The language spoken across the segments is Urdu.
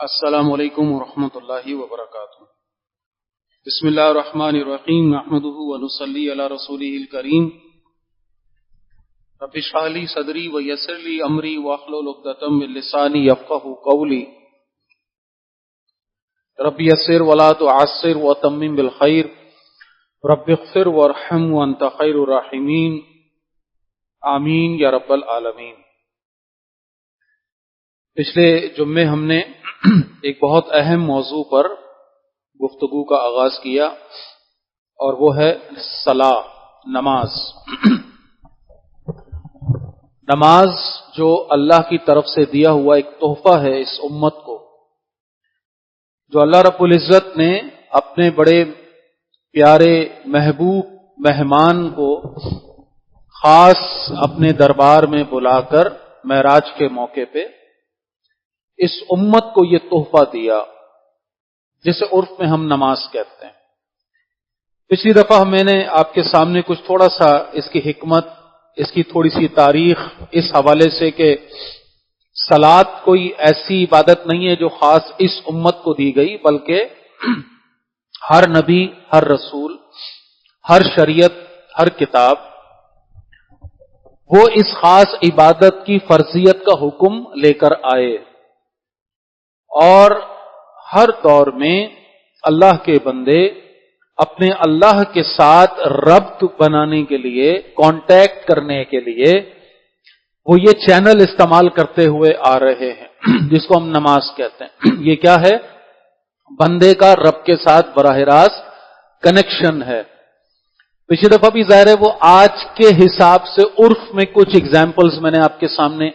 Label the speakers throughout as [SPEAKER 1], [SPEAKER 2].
[SPEAKER 1] السلام علیکم ورحمۃ اللہ وبرکاتہ۔ بسم اللہ الرحمن الرحیم، نحمده ونصلی علی رسولہ الکریم۔ رب اشرح لی صدری ویسر لی امری واحلل عقدۃ من لسانی یفقهوا قولی۔ رب یسر ولا تعسر وتمم بالخیر، رب اغفر وارحم وانت خیر الراحمین، آمین یا رب العالمین۔ پچھلے جمعے ہم نے ایک بہت اہم موضوع پر گفتگو کا آغاز کیا، اور وہ ہے صلاۃ، نماز۔ نماز جو اللہ کی طرف سے دیا ہوا ایک تحفہ ہے اس امت کو، جو اللہ رب العزت نے اپنے بڑے پیارے محبوب مہمان کو خاص اپنے دربار میں بلا کر معراج کے موقع پہ اس امت کو یہ تحفہ دیا، جسے عرف میں ہم نماز کہتے ہیں۔ پچھلی دفعہ میں نے آپ کے سامنے کچھ تھوڑا سا اس کی حکمت، اس کی تھوڑی سی تاریخ اس حوالے سے کہ صلاۃ کوئی ایسی عبادت نہیں ہے جو خاص اس امت کو دی گئی، بلکہ ہر نبی، ہر رسول، ہر شریعت، ہر کتاب وہ اس خاص عبادت کی فرضیت کا حکم لے کر آئے، اور ہر دور میں اللہ کے بندے اپنے اللہ کے ساتھ ربط بنانے کے لیے، کانٹیکٹ کرنے کے لیے وہ یہ چینل استعمال کرتے ہوئے آ رہے ہیں جس کو ہم نماز کہتے ہیں۔ یہ کیا ہے؟ بندے کا رب کے ساتھ براہ راست کنیکشن ہے۔ پچھلی دفعہ بھی ظاہر ہے وہ آج کے حساب سے عرف میں کچھ ایگزامپلز میں نے آپ کے سامنے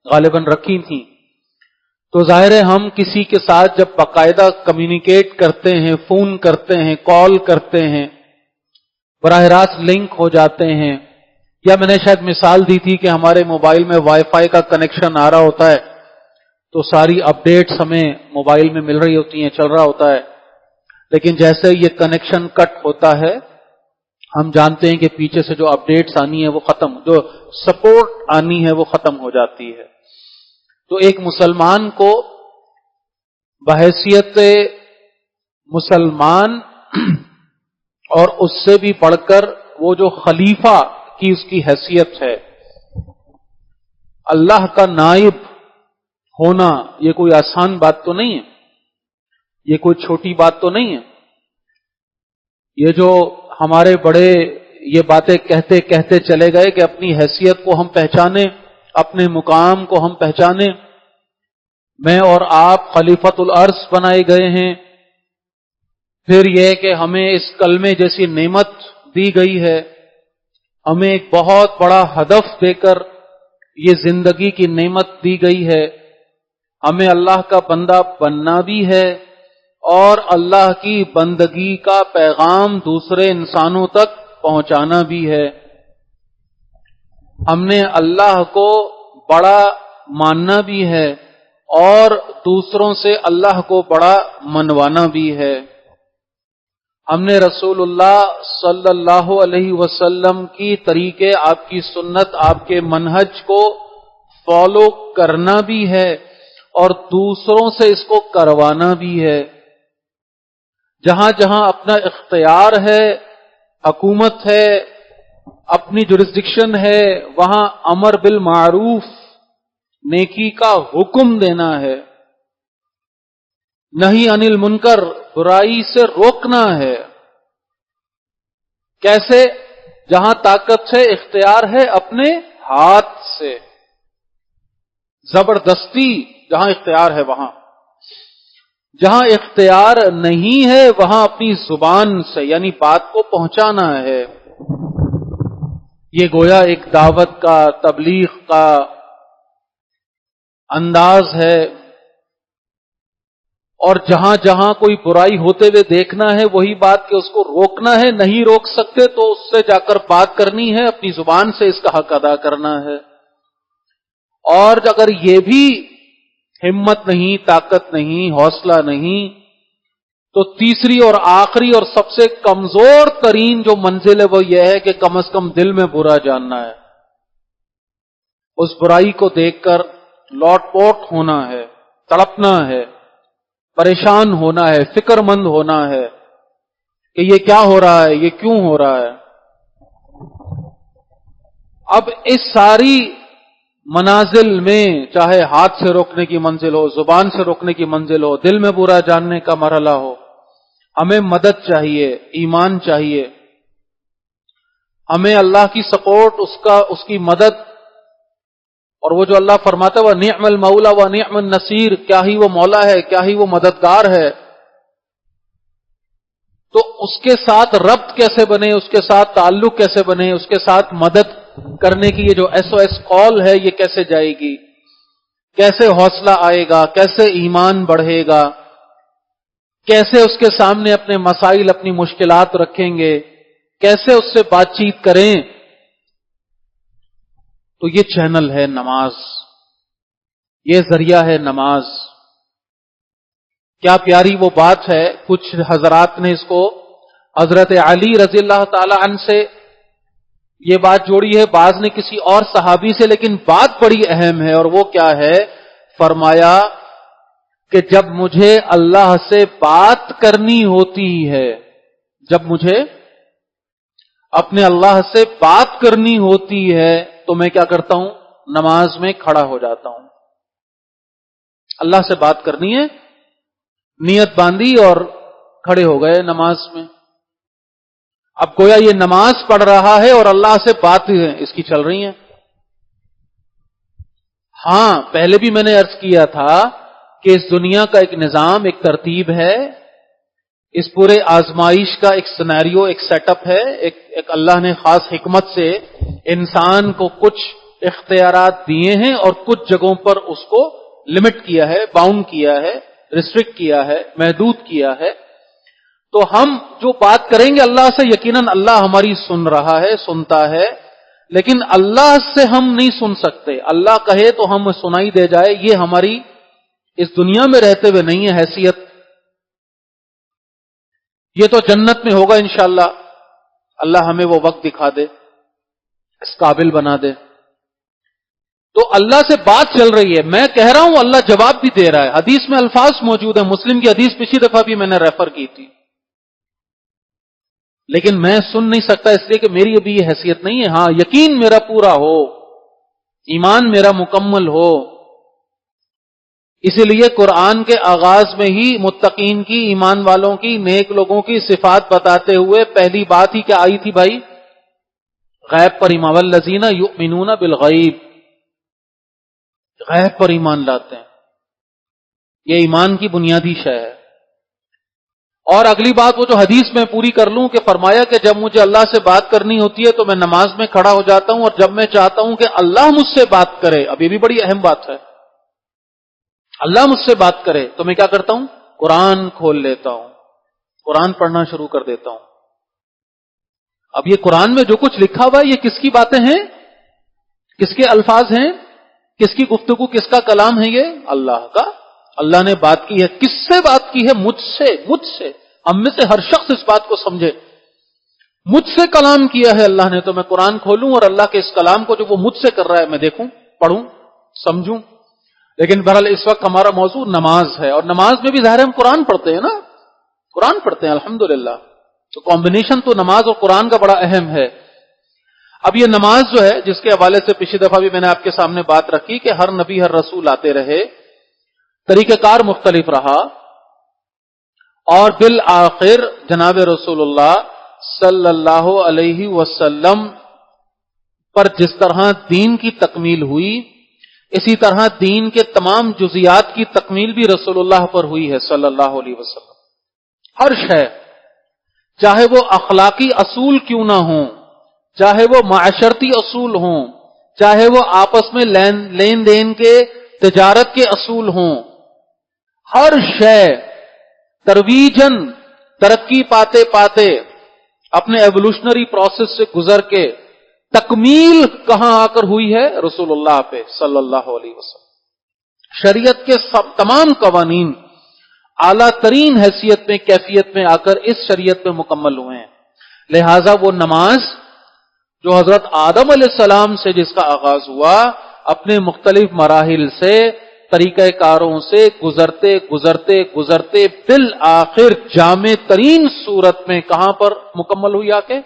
[SPEAKER 1] غالباً رکھی تھیں، تو ظاہر ہے ہم کسی کے ساتھ جب باقاعدہ کمیونیکیٹ کرتے ہیں، فون کرتے ہیں، کال کرتے ہیں، براہ راست لنک ہو جاتے ہیں، یا میں نے شاید مثال دی تھی کہ ہمارے موبائل میں وائی فائی کا کنیکشن آ رہا ہوتا ہے تو ساری اپڈیٹس ہمیں موبائل میں مل رہی ہوتی ہیں، چل رہا ہوتا ہے، لیکن جیسے یہ کنیکشن کٹ ہوتا ہے ہم جانتے ہیں کہ پیچھے سے جو اپڈیٹس آنی ہے وہ ختم، جو سپورٹ آنی ہے وہ ختم ہو جاتی ہے۔ تو ایک مسلمان کو بحیثیت مسلمان اور اس سے بھی بڑھ کر وہ جو خلیفہ کی اس کی حیثیت ہے، اللہ کا نائب ہونا، یہ کوئی آسان بات تو نہیں ہے، یہ کوئی چھوٹی بات تو نہیں ہے۔ یہ جو ہمارے بڑے یہ باتیں کہتے کہتے چلے گئے کہ اپنی حیثیت کو ہم پہچانیں، اپنے مقام کو ہم پہچانیں، میں اور آپ خلیفۃ الارض بنائے گئے ہیں، پھر یہ کہ ہمیں اس کلمے جیسی نعمت دی گئی ہے، ہمیں ایک بہت بڑا ہدف دے کر یہ زندگی کی نعمت دی گئی ہے، ہمیں اللہ کا بندہ بننا بھی ہے اور اللہ کی بندگی کا پیغام دوسرے انسانوں تک پہنچانا بھی ہے۔ ہم نے اللہ کو بڑا ماننا بھی ہے اور دوسروں سے اللہ کو بڑا منوانا بھی ہے۔ ہم نے رسول اللہ صلی اللہ علیہ وسلم کی طریقے، آپ کی سنت، آپ کے منہج کو فالو کرنا بھی ہے اور دوسروں سے اس کو کروانا بھی ہے۔ جہاں جہاں اپنا اختیار ہے، حکومت ہے، اپنی جورسڈکشن ہے، وہاں امر بالمعروف، نیکی کا حکم دینا ہے، نہی عن المنکر، برائی سے روکنا ہے۔ کیسے؟ جہاں طاقت ہے، اختیار ہے، اپنے ہاتھ سے، زبردستی جہاں اختیار ہے وہاں، جہاں اختیار نہیں ہے وہاں اپنی زبان سے، یعنی بات کو پہنچانا ہے۔ یہ گویا ایک دعوت کا، تبلیغ کا انداز ہے، اور جہاں جہاں کوئی برائی ہوتے ہوئے دیکھنا ہے وہی بات کہ اس کو روکنا ہے، نہیں روک سکتے تو اس سے جا کر بات کرنی ہے، اپنی زبان سے اس کا حق ادا کرنا ہے۔ اور اگر یہ بھی ہمت نہیں، طاقت نہیں، حوصلہ نہیں، تو تیسری اور آخری اور سب سے کمزور ترین جو منزل ہے وہ یہ ہے کہ کم از کم دل میں برا جاننا ہے، اس برائی کو دیکھ کر لوٹ پوٹ ہونا ہے، تڑپنا ہے، پریشان ہونا ہے، فکر مند ہونا ہے کہ یہ کیا ہو رہا ہے، یہ کیوں ہو رہا ہے۔ اب اس ساری منازل میں، چاہے ہاتھ سے روکنے کی منزل ہو، زبان سے روکنے کی منزل ہو، دل میں برا جاننے کا مرحلہ ہو، ہمیں مدد چاہیے، ایمان چاہیے، ہمیں اللہ کی سپورٹ، اس کی مدد، اور وہ جو اللہ فرماتا ہے وہ نعم المولا و نعم النصیر، کیا ہی وہ مولا ہے، کیا ہی وہ مددگار ہے، تو اس کے ساتھ ربط کیسے بنے، اس کے ساتھ تعلق کیسے بنے، اس کے ساتھ مدد کرنے کی یہ جو SOS کال ہے یہ کیسے جائے گی، کیسے حوصلہ آئے گا، کیسے ایمان بڑھے گا، کیسے اس کے سامنے اپنے مسائل، اپنی مشکلات رکھیں گے، کیسے اس سے بات چیت کریں۔ تو یہ چینل ہے نماز، یہ ذریعہ ہے نماز۔ کیا پیاری وہ بات ہے، کچھ حضرات نے اس کو حضرت علی رضی اللہ تعالی عنہ سے یہ بات جوڑی ہے، بعض نے کسی اور صحابی سے، لیکن بات بڑی اہم ہے، اور وہ کیا ہے، فرمایا کہ جب مجھے اللہ سے بات کرنی ہوتی ہے، جب مجھے اپنے اللہ سے بات کرنی ہوتی ہے تو میں کیا کرتا ہوں، نماز میں کھڑا ہو جاتا ہوں۔ اللہ سے بات کرنی ہے، نیت باندھی اور کھڑے ہو گئے نماز میں۔ اب گویا یہ نماز پڑھ رہا ہے اور اللہ سے بات اس کی چل رہی ہیں۔ ہاں، پہلے بھی میں نے عرض کیا تھا کہ اس دنیا کا ایک نظام، ایک ترتیب ہے، اس پورے آزمائش کا ایک سینیریو، ایک سیٹ اپ ہے، ایک اللہ نے خاص حکمت سے انسان کو کچھ اختیارات دیے ہیں اور کچھ جگہوں پر اس کو لمٹ کیا ہے، باؤنڈ کیا ہے، ریسٹرکٹ کیا ہے، محدود کیا ہے۔ تو ہم جو بات کریں گے اللہ سے، یقیناً اللہ ہماری سن رہا ہے، سنتا ہے، لیکن اللہ سے ہم نہیں سن سکتے۔ اللہ کہے تو ہم سنائی دے جائے، یہ ہماری اس دنیا میں رہتے ہوئے نہیں ہے حیثیت۔ یہ تو جنت میں ہوگا انشاءاللہ، اللہ ہمیں وہ وقت دکھا دے، اس قابل بنا دے۔ تو اللہ سے بات چل رہی ہے، میں کہہ رہا ہوں، اللہ جواب بھی دے رہا ہے۔ حدیث میں الفاظ موجود ہیں، مسلم کی حدیث پچھلی دفعہ بھی میں نے ریفر کی تھی، لیکن میں سن نہیں سکتا اس لیے کہ میری ابھی یہ حیثیت نہیں ہے۔ ہاں، یقین میرا پورا ہو، ایمان میرا مکمل ہو۔ اسی لیے قرآن کے آغاز میں ہی متقین کی، ایمان والوں کی، نیک لوگوں کی صفات بتاتے ہوئے پہلی بات ہی کیا آئی تھی بھائی؟ غیب پر ایمان، والذین یؤمنون بالغیب، غیب پر ایمان لاتے ہیں، یہ ایمان کی بنیادی شے ہے۔ اور اگلی بات وہ جو حدیث میں پوری کر لوں کہ فرمایا کہ جب مجھے اللہ سے بات کرنی ہوتی ہے تو میں نماز میں کھڑا ہو جاتا ہوں، اور جب میں چاہتا ہوں کہ اللہ مجھ سے بات کرے، اب یہ بھی بڑی اہم بات ہے، اللہ مجھ سے بات کرے تو میں کیا کرتا ہوں، قرآن کھول لیتا ہوں، قرآن پڑھنا شروع کر دیتا ہوں۔ اب یہ قرآن میں جو کچھ لکھا ہوا ہے یہ کس کی باتیں ہیں، کس کے الفاظ ہیں، کس کی گفتگو، کس کا کلام ہے؟ یہ اللہ کا۔ اللہ نے بات کی ہے، کس سے بات کی ہے؟ مجھ سے۔ ہم میں سے ہر شخص اس بات کو سمجھے، مجھ سے کلام کیا ہے اللہ نے، تو میں قرآن کھولوں اور اللہ کے اس کلام کو جو وہ مجھ سے کر رہا ہے میں دیکھوں، پڑھوں، سمجھوں۔ لیکن بہرحال اس وقت ہمارا موضوع نماز ہے، اور نماز میں بھی ظاہر ہم قرآن پڑھتے ہیں نا، قرآن پڑھتے ہیں الحمدللہ۔ تو کمبینیشن تو نماز اور قرآن کا بڑا اہم ہے۔ اب یہ نماز جو ہے، جس کے حوالے سے پچھلی دفعہ بھی میں نے آپ کے سامنے بات رکھی کہ ہر نبی، ہر رسول آتے رہے، طریقہ کار مختلف رہا، اور بالآخر جناب رسول اللہ صلی اللہ علیہ وسلم پر جس طرح دین کی تکمیل ہوئی، اسی طرح دین کے تمام جزیات کی تکمیل بھی رسول اللہ پر ہوئی ہے صلی اللہ علیہ وسلم۔ ہر شے، چاہے وہ اخلاقی اصول کیوں نہ ہوں، چاہے وہ معاشرتی اصول ہوں، چاہے وہ آپس میں لین دین کے، تجارت کے اصول ہوں، ہر شے ترویجن، ترقی پاتے پاتے اپنے ایوولوشنری پروسیس سے گزر کے تکمیل کہاں آ کر ہوئی ہے؟ رسول اللہ پہ صلی اللہ علیہ وسلم۔ شریعت کے تمام قوانین اعلیٰ ترین حیثیت میں، کیفیت میں آ کر اس شریعت میں مکمل ہوئے ہیں۔ لہذا وہ نماز جو حضرت آدم علیہ السلام سے جس کا آغاز ہوا، اپنے مختلف مراحل سے طریقہ کاروں سے گزرتے گزرتے گزرتے بالآخر جامع ترین صورت میں کہاں پر مکمل ہوئی آ کے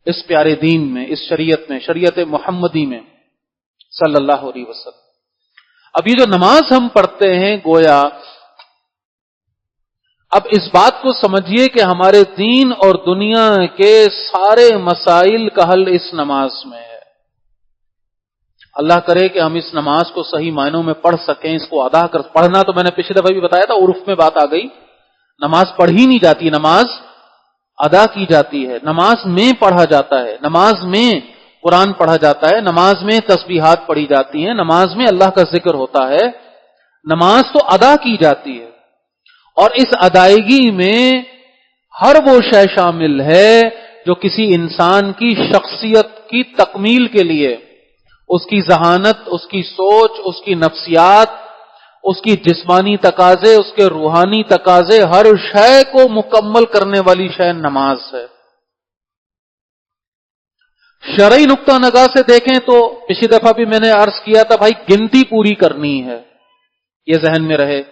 [SPEAKER 1] اس پیارے دین میں، اس شریعت میں، شریعت محمدی میں صلی اللہ علیہ وسلم۔ اب یہ جو نماز ہم پڑھتے ہیں، گویا اب اس بات کو سمجھیے کہ ہمارے دین اور دنیا کے سارے مسائل کا حل اس نماز میں ہے۔ اللہ کرے کہ ہم اس نماز کو صحیح معنوں میں پڑھ سکیں، اس کو ادا کر پڑھنا تو میں نے پچھلے دفعہ بھی بتایا تھا، عرف میں بات آ گئی، نماز پڑھی نہیں جاتی، نماز ادا کی جاتی ہے، نماز میں پڑھا جاتا ہے، نماز میں قرآن پڑھا جاتا ہے، نماز میں تسبیحات پڑھی جاتی ہیں، نماز میں اللہ کا ذکر ہوتا ہے، نماز تو ادا کی جاتی ہے، اور اس ادائیگی میں ہر وہ شے شامل ہے جو کسی انسان کی شخصیت کی تکمیل کے لیے، اس کی ذہانت، اس کی سوچ، اس کی نفسیات، اس کی جسمانی تقاضے، اس کے روحانی تقاضے، ہر شے کو مکمل کرنے والی شے نماز ہے۔ شرعی نقطہ نگاہ سے دیکھیں تو پچھلی دفعہ بھی میں نے عرض کیا تھا، بھائی گنتی پوری کرنی ہے، یہ ذہن میں رہے۔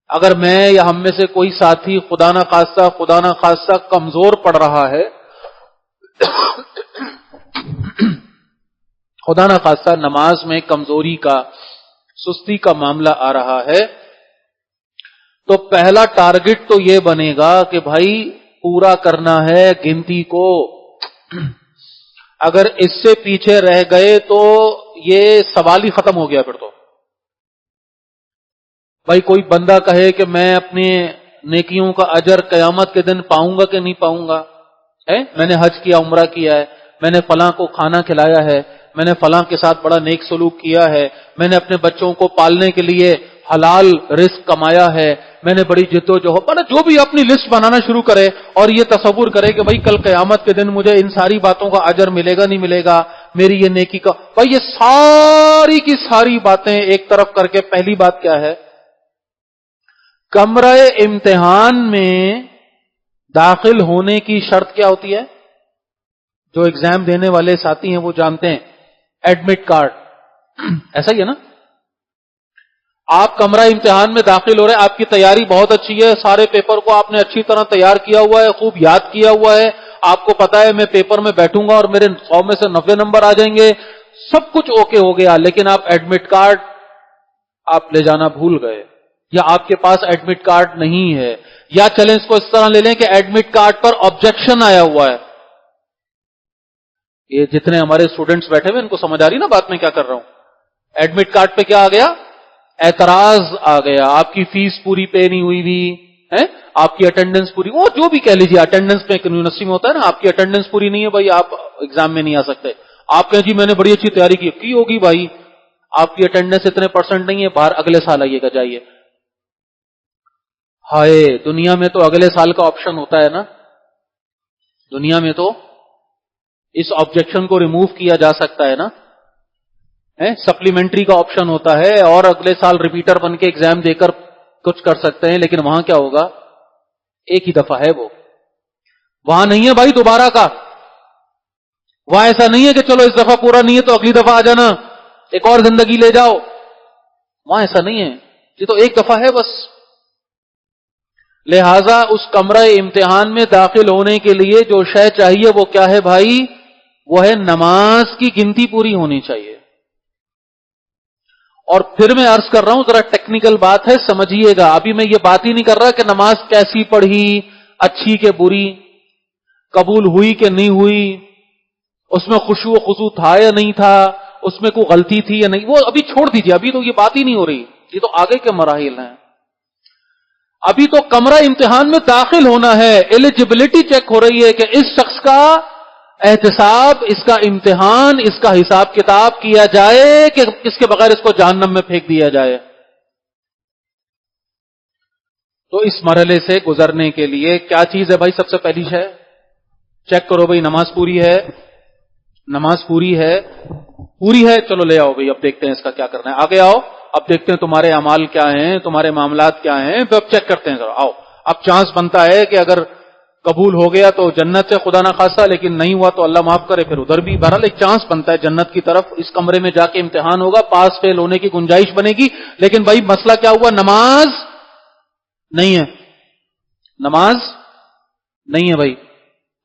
[SPEAKER 1] اگر میں یا ہم میں سے کوئی ساتھی خدا نہ خاصہ کمزور پڑ رہا ہے، خدا نہ خاصہ نماز میں کمزوری کا، سستی کا معاملہ آ رہا ہے، تو پہلا ٹارگٹ تو یہ بنے گا کہ بھائی پورا کرنا ہے گنتی کو۔ اگر اس سے پیچھے رہ گئے تو یہ سوال ہی ختم ہو گیا۔ پھر تو بھائی کوئی بندہ کہے کہ میں اپنے نیکیوں کا اجر قیامت کے دن پاؤں گا کہ نہیں پاؤں گا، میں نے حج کیا، عمرہ کیا ہے، میں نے فلاں کو کھانا کھلایا ہے، میں نے فلاں کے ساتھ بڑا نیک سلوک کیا ہے، میں نے اپنے بچوں کو پالنے کے لیے حلال رزق کمایا ہے، میں نے بڑی جدوجہد، جو بھی اپنی لسٹ بنانا شروع کرے اور یہ تصور کرے کہ بھائی کل قیامت کے دن مجھے ان ساری باتوں کا اجر ملے گا نہیں ملے گا، میری یہ نیکی کا، بھائی یہ ساری کی ساری باتیں ایک طرف کر کے پہلی بات کیا ہے؟ کمرہ امتحان میں داخل ہونے کی شرط کیا ہوتی ہے؟ جو ایگزام دینے والے ساتھی ہیں وہ جانتے ہیں، ایڈمٹ کارڈ، ایسا ہی ہے نا؟ آپ کمرہ امتحان میں داخل ہو رہے ہیں، آپ کی تیاری بہت اچھی ہے، سارے پیپر کو آپ نے اچھی طرح تیار کیا ہوا ہے، خوب یاد کیا ہوا ہے، آپ کو پتا ہے میں پیپر میں بیٹھوں گا اور میرے 100 میں سے 90 نمبر آ جائیں گے، سب کچھ اوکے ہو گیا، لیکن آپ ایڈمٹ کارڈ آپ لے جانا بھول گئے، یا آپ کے پاس ایڈمٹ کارڈ نہیں ہے، یا چلیں اس کو اس طرح لے لیں کہ ایڈمٹ کارڈ پر آبجیکشن آیا ہوا ہے۔ یہ جتنے ہمارے اسٹوڈنٹس بیٹھے ہوئے ان کو سمجھ آ رہی نا بات میں کیا کر رہا ہوں؟ ایڈمٹ کارڈ پہ کیا آ گیا؟ اعتراض آ گیا، آپ کی فیس پوری پے نہیں ہوئی بھی، آپ کی اٹینڈنس پوری، وہ جو بھی کہہ لیجیے، اٹینڈنس پہ یونیورسٹی میں ہوتا ہے نا، آپ کی اٹینڈنس پوری نہیں ہے بھائی، آپ ایگزام میں نہیں آ سکتے، آپ کہیں جی میں نے بڑی اچھی تیاری کی ہوگی بھائی، آپ کی اٹینڈنس اتنے % نہیں ہے، باہر اگلے سال آئیے گا، جائیے۔ ہائے، دنیا میں تو اگلے سال کا آپشن ہوتا ہے نا، دنیا میں تو اس آبجیکشن کو ریموو کیا جا سکتا ہے نا، سپلیمنٹری کا آپشن ہوتا ہے، اور اگلے سال ریپیٹر بن کے ایگزام دے کر کچھ کر سکتے ہیں، لیکن وہاں کیا ہوگا؟ ایک ہی دفعہ ہے وہ، وہاں نہیں ہے بھائی دوبارہ کا، وہاں ایسا نہیں ہے کہ چلو اس دفعہ پورا نہیں ہے تو اگلی دفعہ آ جانا، ایک اور زندگی لے جاؤ، وہاں ایسا نہیں ہے، یہ تو ایک دفعہ ہے بس۔ لہذا اس کمرہ امتحان میں داخل ہونے کے لیے جو شے چاہیے وہ کیا ہے بھائی؟ وہ ہے نماز کی گنتی پوری ہونی چاہیے۔ اور پھر میں عرض کر رہا ہوں، ذرا ٹیکنیکل بات ہے، سمجھیے گا، ابھی میں یہ بات ہی نہیں کر رہا کہ نماز کیسی پڑھی، اچھی کہ بری، قبول ہوئی کہ نہیں ہوئی، اس میں خشوع و خضوع تھا یا نہیں تھا، اس میں کوئی غلطی تھی یا نہیں، وہ ابھی چھوڑ دیجیے، ابھی تو یہ بات ہی نہیں ہو رہی، یہ تو آگے کے مراحل ہیں۔ ابھی تو کمرہ امتحان میں داخل ہونا ہے، ایلیجبلٹی چیک ہو رہی ہے کہ اس شخص کا احتساب، اس کا امتحان، اس کا حساب کتاب کیا جائے کہ اس کے بغیر اس کو جہنم میں پھینک دیا جائے۔ تو اس مرحلے سے گزرنے کے لیے کیا چیز ہے بھائی؟ سب سے پہلی شے چیک کرو بھائی، نماز پوری ہے، نماز پوری ہے، پوری ہے، چلو لے آؤ بھائی، اب دیکھتے ہیں اس کا کیا کرنا ہے، آگے آؤ، اب دیکھتے ہیں تمہارے اعمال کیا ہیں، تمہارے معاملات کیا ہیں، اب چیک کرتے ہیں ذرا، آؤ۔ اب چانس بنتا ہے کہ اگر قبول ہو گیا تو جنت سے خدا نہ خاصا، لیکن نہیں ہوا تو اللہ معاف کرے پھر ادھر بھی بہرحال ایک چانس بنتا ہے جنت کی طرف. اس کمرے میں جا کے امتحان ہوگا، پاس فیل ہونے کی گنجائش بنے گی. لیکن بھائی مسئلہ کیا ہوا؟ نماز نہیں ہے، نماز نہیں ہے بھائی،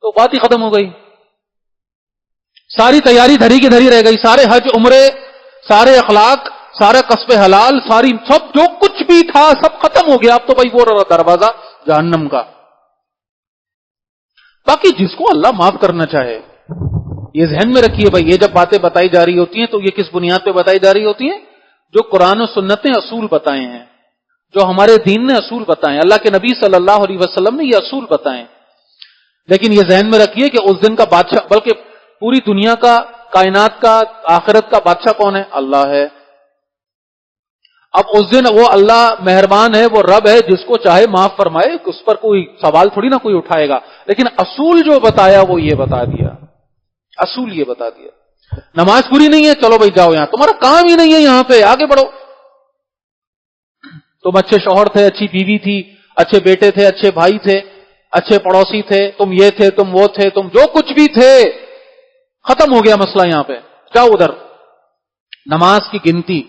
[SPEAKER 1] تو بات ہی ختم ہو گئی. ساری تیاری دھری کی دھری رہ گئی، سارے حج عمرے، سارے اخلاق، سارا کسب حلال، ساری سب جو کچھ بھی تھا سب ختم ہو گیا. اب تو بھائی وہ رہا دروازہ جہنم کا. باقی جس کو اللہ معاف کرنا چاہے، یہ ذہن میں رکھیے بھائی، یہ جب باتیں بتائی جا رہی ہوتی ہیں تو یہ کس بنیاد پہ بتائی جا رہی ہوتی ہیں؟ جو قرآن و سنت نے اصول بتائے ہیں، جو ہمارے دین نے اصول بتائے ہیں، اللہ کے نبی صلی اللہ علیہ وسلم نے یہ اصول بتائے ہیں. لیکن یہ ذہن میں رکھیے کہ اس دن کا بادشاہ، بلکہ پوری دنیا کا، کائنات کا، آخرت کا بادشاہ کون ہے؟ اللہ ہے. اب اس دن وہ اللہ مہربان ہے، وہ رب ہے، جس کو چاہے معاف فرمائے، اس پر کوئی سوال تھوڑی نہ کوئی اٹھائے گا. لیکن اصول جو بتایا وہ یہ بتا دیا، اصول یہ بتا دیا. نماز پوری نہیں ہے، چلو بھائی جاؤ، یہاں تمہارا کام ہی نہیں ہے، یہاں پہ آگے بڑھو. تم اچھے شوہر تھے، اچھی بیوی تھی، اچھے بیٹے تھے، اچھے بھائی تھے، اچھے پڑوسی تھے، تم یہ تھے، تم وہ تھے، تم جو کچھ بھی تھے، ختم ہو گیا مسئلہ. یہاں پہ جاؤ ادھر. نماز کی گنتی،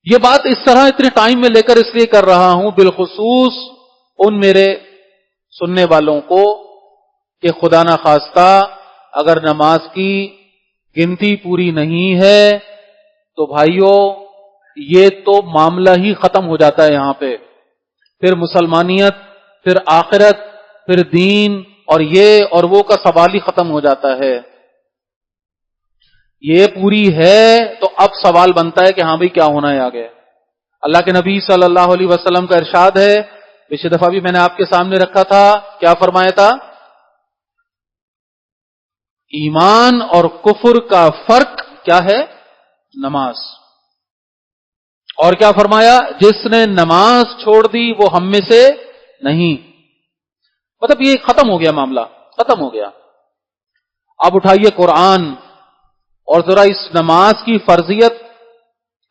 [SPEAKER 1] یہ بات اس طرح اتنے ٹائم میں لے کر اس لیے کر رہا ہوں، بالخصوص ان میرے سننے والوں کو کہ خدا نہ خواستہ اگر نماز کی گنتی پوری نہیں ہے تو بھائیوں یہ تو معاملہ ہی ختم ہو جاتا ہے. یہاں پہ پھر مسلمانیت، پھر آخرت، پھر دین اور یہ اور وہ کا سوال ہی ختم ہو جاتا ہے. یہ پوری ہے تو اب سوال بنتا ہے کہ ہاں بھائی کیا ہونا ہے آگے. اللہ کے نبی صلی اللہ علیہ وسلم کا ارشاد ہے، پچھلی دفعہ بھی میں نے آپ کے سامنے رکھا تھا، کیا فرمایا تھا؟ ایمان اور کفر کا فرق کیا ہے؟ نماز. اور کیا فرمایا؟ جس نے نماز چھوڑ دی وہ ہم میں سے نہیں. مطلب یہ ختم ہو گیا معاملہ، ختم ہو گیا. اب اٹھائیے قرآن اور ذرا اس نماز کی فرضیت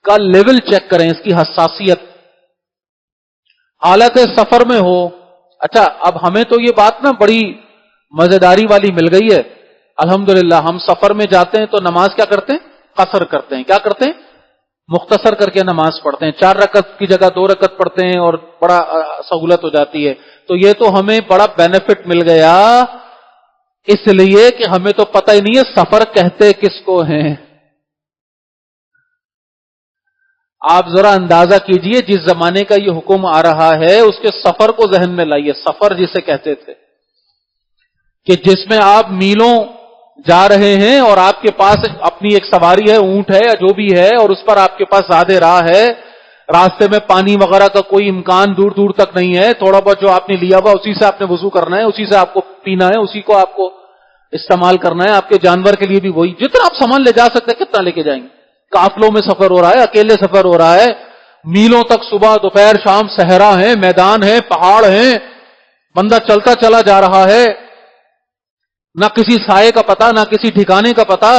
[SPEAKER 1] کا لیول چیک کریں، اس کی حساسیت. حالت سفر میں ہو، اچھا اب ہمیں تو یہ بات نا بڑی مزیداری والی مل گئی ہے الحمدللہ. ہم سفر میں جاتے ہیں تو نماز کیا کرتے ہیں؟ قصر کرتے ہیں. کیا کرتے ہیں؟ مختصر کر کے نماز پڑھتے ہیں. 4 رکعت کی جگہ 2 رکعت پڑھتے ہیں اور بڑا سہولت ہو جاتی ہے. تو یہ تو ہمیں بڑا بینیفٹ مل گیا، اس لیے کہ ہمیں تو پتہ ہی نہیں ہے سفر کہتے کس کو ہیں. آپ ذرا اندازہ کیجئے، جس زمانے کا یہ حکم آ رہا ہے اس کے سفر کو ذہن میں لائیے. سفر جسے کہتے تھے کہ جس میں آپ میلوں جا رہے ہیں اور آپ کے پاس اپنی ایک سواری ہے، اونٹ ہے یا جو بھی ہے، اور اس پر آپ کے پاس زیادہ راہ ہے، راستے میں پانی وغیرہ کا کوئی امکان دور دور تک نہیں ہے، تھوڑا بہت جو آپ نے لیا ہوا اسی سے آپ نے وضو کرنا ہے، اسی سے آپ کو پینا ہے، اسی کو آپ کو استعمال کرنا ہے. آپ کے جانور کے لیے بھی وہی، جتنا آپ سامان لے جا سکتے ہیں کتنا لے کے جائیں گے. قافلوں میں سفر ہو رہا ہے، اکیلے سفر ہو رہا ہے، میلوں تک صبح دوپہر شام صحرا ہے، میدان ہے، پہاڑ ہیں، بندہ چلتا چلا جا رہا ہے، نہ کسی سائے کا پتہ، نہ کسی ٹھکانے کا پتہ.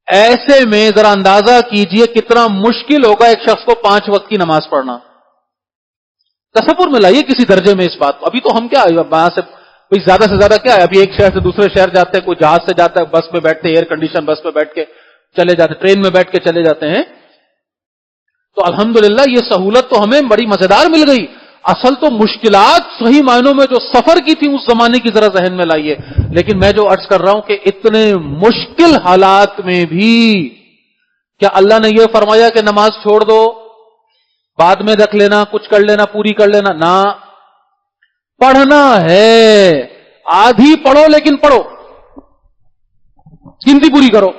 [SPEAKER 1] ایسے میں ذرا اندازہ کیجئے کتنا مشکل ہوگا ایک شخص کو 5 وقت کی نماز پڑھنا. تصور میں لائیے کسی درجے میں اس بات کو. ابھی تو ہم کیا وہاں سے زیادہ سے زیادہ کیا ہے، ابھی ایک شہر سے دوسرے شہر جاتے ہیں، کوئی جہاز سے جاتا ہے، بس میں بیٹھتے ایئر کنڈیشن بس میں بیٹھ کے چلے جاتے، ٹرین میں بیٹھ کے چلے جاتے ہیں. تو الحمدللہ یہ سہولت تو ہمیں بڑی مزیدار مل گئی. اصل تو مشکلات صحیح معنوں میں جو سفر کی تھی اس زمانے کی ذرا ذہن میں لائیے. لیکن میں جو عرض کر رہا ہوں کہ اتنے مشکل حالات میں بھی کیا اللہ نے یہ فرمایا کہ نماز چھوڑ دو، بعد میں رکھ لینا، کچھ کر لینا، پوری کر لینا؟ نہ، پڑھنا ہے. آدھی پڑھو لیکن پڑھو، گنتی پوری کرو،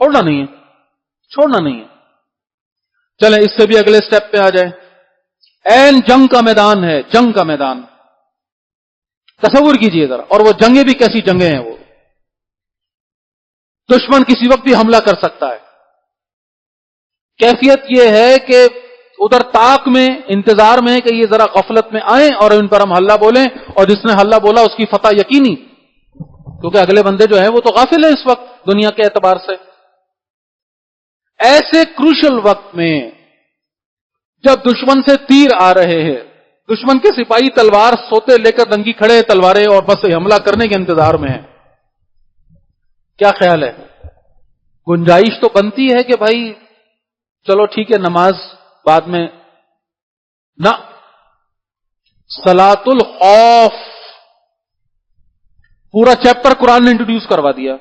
[SPEAKER 1] چھوڑنا نہیں ہے، چھوڑنا نہیں ہے. چلیں اس سے بھی اگلے سٹیپ پہ آ جائیں. این جنگ کا میدان ہے، جنگ کا میدان. تصور کیجئے ذرا. اور وہ جنگیں بھی کیسی جنگیں ہیں، وہ دشمن کسی وقت بھی حملہ کر سکتا ہے. کیفیت یہ ہے کہ ادھر طاق میں انتظار میں کہ یہ ذرا غفلت میں آئیں اور ان پر ہم حلہ بولیں، اور جس نے حلہ بولا اس کی فتح یقینی، کیونکہ اگلے بندے جو ہیں وہ تو غافل ہیں اس وقت دنیا کے اعتبار سے. ایسے کروشل وقت میں جب دشمن سے تیر آ رہے ہیں، دشمن کے سپاہی تلوار سوتے لے کر ننگی کھڑے تلواریں اور بس حملہ کرنے کے انتظار میں ہیں. کیا خیال ہے؟ گنجائش تو بنتی ہے کہ بھائی چلو ٹھیک ہے نماز بعد میں نہ. صلاۃ الخوف پورا چیپٹر قرآن نے انٹروڈیوس کروا دیا.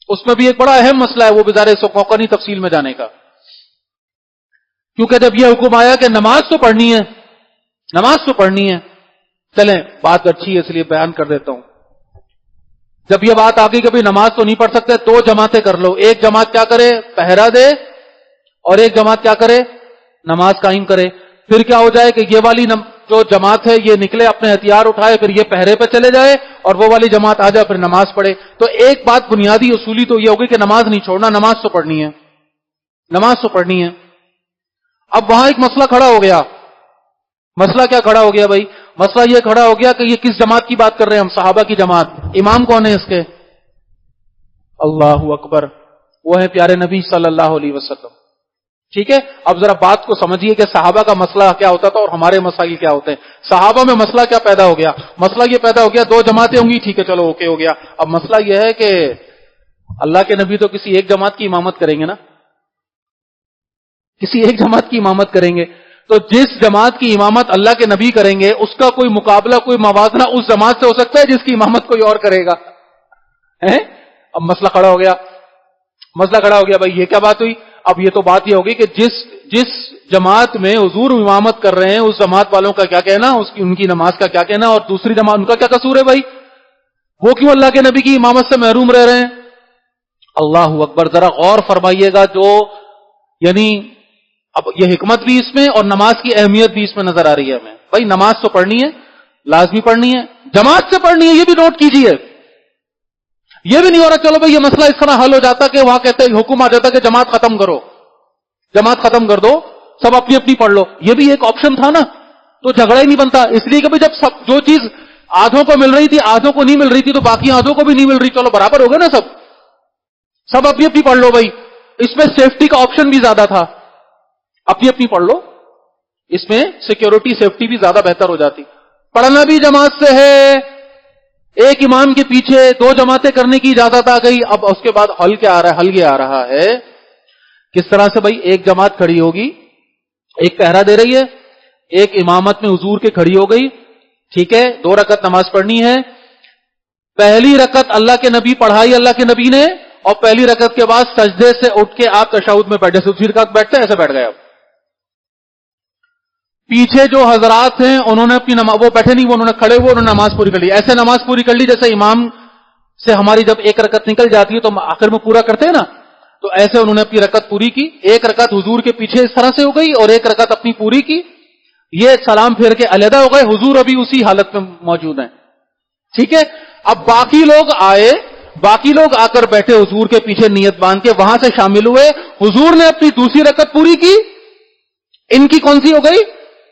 [SPEAKER 1] اس میں بھی ایک بڑا اہم مسئلہ ہے, وہ بظاہر اس موقع نہیں تفصیل میں جانے کا, کیونکہ جب یہ حکم آیا کہ نماز تو پڑھنی ہے, نماز تو پڑھنی ہے, چلیں بات اچھی ہے اس لیے بیان کر دیتا ہوں. جب یہ بات آ گئی کہ نماز تو نہیں پڑھ سکتے, 2 جماعتیں کر لو. ایک جماعت کیا کرے؟ پہرا دے, اور ایک جماعت کیا کرے؟ نماز قائم کرے. پھر کیا ہو جائے کہ یہ والی جو جماعت ہے یہ نکلے اپنے ہتھیار اٹھائے, پھر یہ پہرے پہ چلے جائے, اور وہ والی جماعت آ جائے پھر نماز پڑھے. تو ایک بات بنیادی اصولی تو یہ ہوگی کہ نماز نہیں چھوڑنا, نماز تو پڑھنی ہے, نماز تو پڑھنی ہے. اب وہاں ایک مسئلہ کھڑا ہو گیا. مسئلہ کیا کھڑا ہو گیا بھائی؟ مسئلہ یہ کھڑا ہو گیا کہ یہ کس جماعت کی بات کر رہے ہیں ہم؟ صحابہ کی جماعت. امام کون ہے اس کے؟ اللہ اکبر, وہ ہے پیارے نبی صلی اللہ علیہ وسلم. ٹھیک ہے, اب ذرا بات کو سمجھیے کہ صحابہ کا مسئلہ کیا ہوتا تھا اور ہمارے مسائل کیا ہوتے ہیں. صحابہ میں مسئلہ کیا پیدا ہو گیا؟ مسئلہ یہ پیدا ہو گیا 2 جماعتیں ہوں گی, ٹھیک ہے چلو اوکے ہو گیا. اب مسئلہ یہ ہے کہ اللہ کے نبی تو کسی ایک جماعت کی امامت کریں گے نا, کسی ایک جماعت کی امامت کریں گے. تو جس جماعت کی امامت اللہ کے نبی کریں گے اس کا کوئی مقابلہ, کوئی موازنہ اس جماعت سے ہو سکتا ہے جس کی امامت کوئی اور کرے گا؟ اب مسئلہ کھڑا ہو گیا, مسئلہ کھڑا ہو گیا بھائی یہ کیا بات ہوئی؟ اب یہ تو بات یہ ہوگی کہ جس جماعت میں حضور امامت کر رہے ہیں اس جماعت والوں کا کیا کہنا, ان کی نماز کا کیا کہنا, اور دوسری جماعت ان کا کیا قصور ہے بھائی؟ وہ کیوں اللہ کے نبی کی امامت سے محروم رہ رہے ہیں؟ اللہ اکبر, ذرا غور فرمائیے گا. جو یعنی اب یہ حکمت بھی اس میں اور نماز کی اہمیت بھی اس میں نظر آ رہی ہے ہمیں. بھائی نماز تو پڑھنی ہے, لازمی پڑھنی ہے, جماعت سے پڑھنی ہے, یہ بھی نوٹ کیجئے. یہ بھی نہیں ہو رہا چلو بھائی یہ مسئلہ اس طرح حل ہو جاتا کہ وہاں کہتے ہیں حکم آ جاتا کہ جماعت ختم کرو, جماعت ختم کر دو, سب اپنی اپنی پڑھ لو. یہ بھی ایک آپشن تھا نا, تو جھگڑا ہی نہیں بنتا. اس لیے کہ جب سب جو چیز آدھوں کو مل رہی تھی آدھوں کو نہیں مل رہی تھی تو باقی آدھوں کو بھی نہیں مل رہی, چلو برابر ہو گئے نا, سب اپنی اپنی پڑھ لو بھائی. اس میں سیفٹی کا آپشن بھی زیادہ تھا, اپنی اپنی پڑھ لو, اس میں سیکیورٹی سیفٹی بھی زیادہ بہتر ہو جاتی. پڑھنا بھی جماعت سے ہے, ایک امام کے پیچھے 2 جماعتیں کرنے کی اجازت آ گئی. اب اس کے بعد حل کیا آ رہا ہے؟ حل یہ آ رہا ہے کس طرح سے بھائی ایک جماعت کھڑی ہوگی, ایک پہرا دے رہی ہے, ایک امامت میں حضور کے کھڑی ہو گئی, ٹھیک ہے, 2 رکعت نماز پڑھنی ہے. پہلی رکعت اللہ کے نبی پڑھائی اللہ کے نبی نے, اور پہلی رکعت کے بعد سجدے سے اٹھ کے آپ تشہد میں بیٹھے, دوسری رکعت بیٹھتے ہیں ایسے بیٹھ گئے. اب پیچھے جو حضرات ہیں انہوں نے اپنی نماز, وہ بیٹھے نہیں, وہ انہوں نے کھڑے ہوئے, انہوں نے نماز پوری کر لی. ایسے نماز پوری کر لی جیسے امام سے ہماری جب ایک رکعت نکل جاتی ہے تو آخر میں پورا کرتے ہیں نا, تو ایسے انہوں نے اپنی رکعت پوری کی. ایک رکعت حضور کے پیچھے اس طرح سے ہو گئی اور ایک رکعت اپنی پوری کی. یہ سلام پھیر کے علیحدہ ہو گئے, حضور ابھی اسی حالت میں موجود ہیں. ٹھیک ہے, اب باقی لوگ آئے, باقی لوگ آ کر بیٹھے حضور کے پیچھے نیت باندھ کے, وہاں سے شامل ہوئے. حضور نے اپنی دوسری رکعت پوری کی, ان کی کون سی ہو گئی؟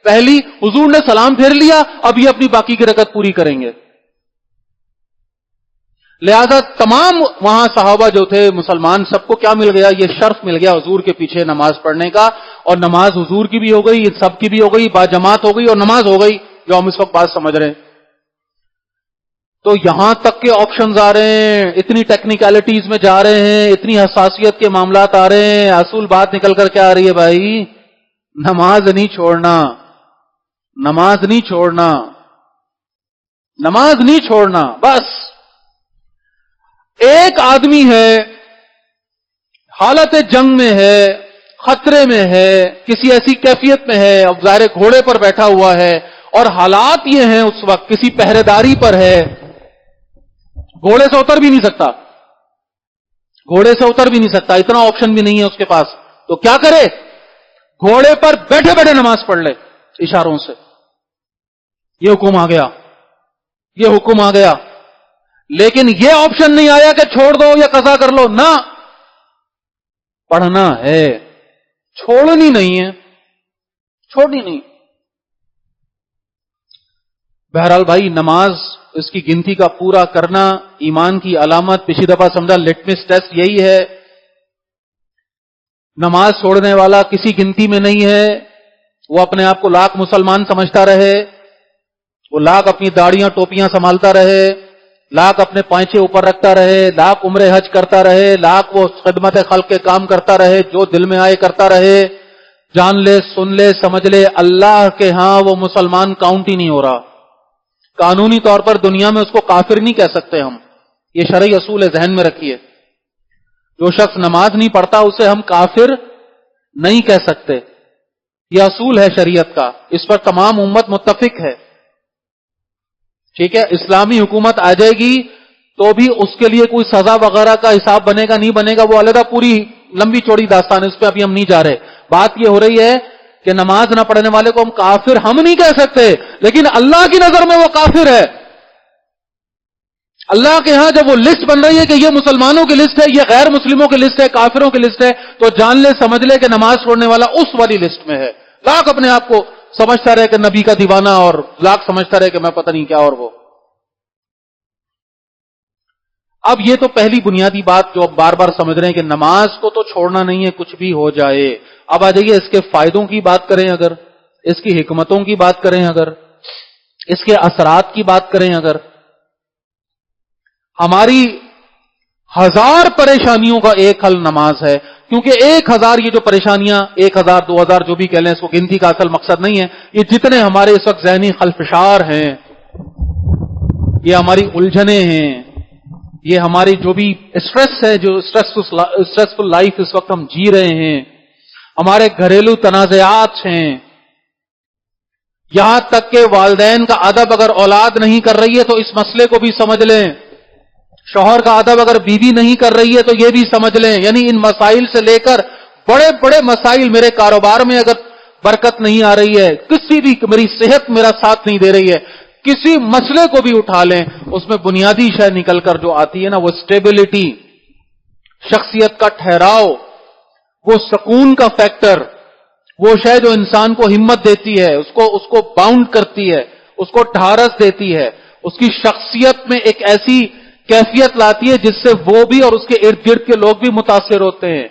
[SPEAKER 1] پہلی. حضور نے سلام پھیر لیا, اب یہ اپنی باقی کی رکعت پوری کریں گے. لہذا تمام وہاں صحابہ جو تھے مسلمان, سب کو کیا مل گیا؟ یہ شرف مل گیا حضور کے پیچھے نماز پڑھنے کا, اور نماز حضور کی بھی ہو گئی, سب کی بھی ہو گئی, با جماعت ہو گئی, اور نماز ہو گئی جو ہم اس وقت بات سمجھ رہے ہیں. تو یہاں تک کے آپشنز آ رہے ہیں, اتنی ٹیکنیکلٹیز میں جا رہے ہیں, اتنی حساسیت کے معاملات آ رہے ہیں. اصول بات نکل کر کیا آ رہی ہے بھائی؟ نماز نہیں چھوڑنا, نماز نہیں چھوڑنا, نماز نہیں چھوڑنا. بس ایک آدمی ہے, حالت جنگ میں ہے, خطرے میں ہے, کسی ایسی کیفیت میں ہے, اب ظاہر گھوڑے پر بیٹھا ہوا ہے, اور حالات یہ ہیں اس وقت کسی پہرے داری پر ہے, گھوڑے سے اتر بھی نہیں سکتا, گھوڑے سے اتر بھی نہیں سکتا, اتنا آپشن بھی نہیں ہے اس کے پاس. تو کیا کرے؟ گھوڑے پر بیٹھے بیٹھے نماز پڑھ لے اشاروں سے. یہ حکم آ گیا, یہ حکم آ گیا. لیکن یہ آپشن نہیں آیا کہ چھوڑ دو یا قضا کر لو, نہ, پڑھنا ہے, چھوڑنی نہیں ہے, چھوڑنی نہیں. بہرحال بھائی نماز, اس کی گنتی کا پورا کرنا ایمان کی علامت, پچھلی دفعہ سمجھا لٹمس ٹیسٹ یہی ہے. نماز چھوڑنے والا کسی گنتی میں نہیں ہے, وہ اپنے آپ کو لاکھ مسلمان سمجھتا رہے، وہ لاکھ اپنی داڑیاں ٹوپیاں سنبھالتا رہے، لاکھ اپنے پائچے اوپر رکھتا رہے، لاکھ عمرے حج کرتا رہے، لاکھ وہ خدمت خلق کے کام کرتا رہے، جو دل میں آئے کرتا رہے، جان لے سن لے سمجھ لے اللہ کے ہاں وہ مسلمان کاؤنٹ ہی نہیں ہو رہا. قانونی طور پر دنیا میں اس کو کافر نہیں کہہ سکتے ہم. یہ شرعی اصول ہے، ذہن میں رکھیے. جو شخص نماز نہیں پڑھتا اسے ہم کافر نہیں کہہ سکتے. یہ اصول ہے شریعت کا، اس پر تمام امت متفق ہے. ٹھیک ہے، اسلامی حکومت آ جائے گی تو بھی اس کے لیے کوئی سزا وغیرہ کا حساب بنے گا نہیں بنے گا، وہ علیحدہ پوری لمبی چوڑی داستان ہے، اس پہ ابھی ہم نہیں جا رہے. بات یہ ہو رہی ہے کہ نماز نہ پڑھنے والے کو ہم کافر ہم نہیں کہہ سکتے، لیکن اللہ کی نظر میں وہ کافر ہے. اللہ کے ہاں جب وہ لسٹ بن رہی ہے کہ یہ مسلمانوں کی لسٹ ہے، یہ غیر مسلموں کی لسٹ ہے، کافروں کی لسٹ ہے، تو جان لے سمجھ لے کہ نماز چھوڑنے والا اس والی لسٹ میں ہے. لاکھ اپنے آپ کو سمجھتا رہے کہ نبی کا دیوانہ، اور لاکھ سمجھتا رہے کہ میں پتہ نہیں کیا اور وہ. اب یہ تو پہلی بنیادی بات جو اب بار بار سمجھ رہے ہیں کہ نماز کو تو چھوڑنا نہیں ہے کچھ بھی ہو جائے. اب آ جائیے اس کے فائدوں کی بات کریں، اگر اس کی حکمتوں کی بات کریں، اگر اس کے اثرات کی بات کریں، اگر ہماری 1000 پریشانیوں کا ایک حل نماز ہے. کیونکہ 1000 یہ جو پریشانیاں 1000 2000 جو بھی کہہ لیں، اس کو گنتی کا اصل مقصد نہیں ہے. یہ جتنے ہمارے اس وقت ذہنی خلفشار ہیں، یہ ہماری الجھنیں ہیں، یہ ہماری جو بھی اسٹریس ہے، جو اسٹریسفل لائف اس وقت ہم جی رہے ہیں، ہمارے گھریلو تنازعات ہیں، یہاں تک کہ والدین کا ادب اگر اولاد نہیں کر رہی ہے تو اس مسئلے کو بھی سمجھ لیں، شوہر کا ادب اگر بیوی نہیں کر رہی ہے تو یہ بھی سمجھ لیں. یعنی ان مسائل سے لے کر بڑے بڑے مسائل، میرے کاروبار میں اگر برکت نہیں آ رہی ہے، کسی بھی میری صحت میرا ساتھ نہیں دے رہی ہے، کسی مسئلے کو بھی اٹھا لیں، اس میں بنیادی شے نکل کر جو آتی ہے نا، وہ اسٹیبلٹی، شخصیت کا ٹھہراؤ، وہ سکون کا فیکٹر، وہ شے جو انسان کو ہمت دیتی ہے، اس کو باؤنڈ کرتی ہے، اس کو ڈھارس دیتی ہے، اس کی شخصیت میں ایک ایسی کیفیت لاتی ہے جس سے وہ بھی اور اس کے ارد گرد کے لوگ بھی متاثر ہوتے ہیں.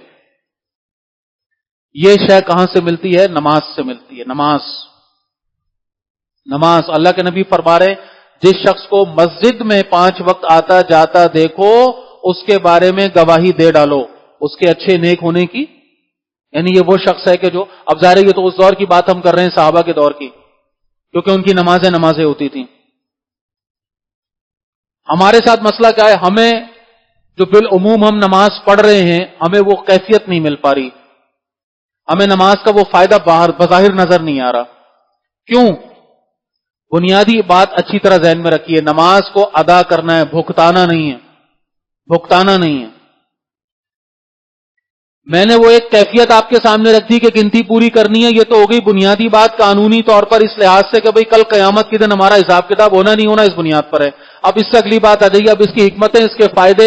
[SPEAKER 1] یہ شے کہاں سے ملتی ہے؟ نماز سے ملتی ہے. نماز اللہ کے نبی فرما رہے، جس شخص کو مسجد میں 5 وقت آتا جاتا دیکھو اس کے بارے میں گواہی دے ڈالو اس کے اچھے نیک ہونے کی. یعنی یہ وہ شخص ہے کہ جو، اب ظاہر ہے یہ تو اس دور کی بات ہم کر رہے ہیں، صحابہ کے دور کی، کیونکہ ان کی نمازیں ہوتی تھیں. ہمارے ساتھ مسئلہ کیا ہے؟ ہمیں جو بالعموم ہم نماز پڑھ رہے ہیں ہمیں وہ کیفیت نہیں مل پا رہی، ہمیں نماز کا وہ فائدہ بظاہر نظر نہیں آ رہا. کیوں؟ بنیادی بات اچھی طرح ذہن میں رکھیے، نماز کو ادا کرنا ہے، بھگتانا نہیں ہے. میں نے وہ ایک کیفیت آپ کے سامنے رکھ دی کہ گنتی پوری کرنی ہے، یہ تو ہو گئی بنیادی بات قانونی طور پر اس لحاظ سے کہ بھئی کل قیامت کے دن ہمارا حساب کتاب ہونا نہیں ہونا اس بنیاد پر ہے. اب اس سے اگلی بات آ جائیے، اب اس کی حکمتیں، اس کے فائدے،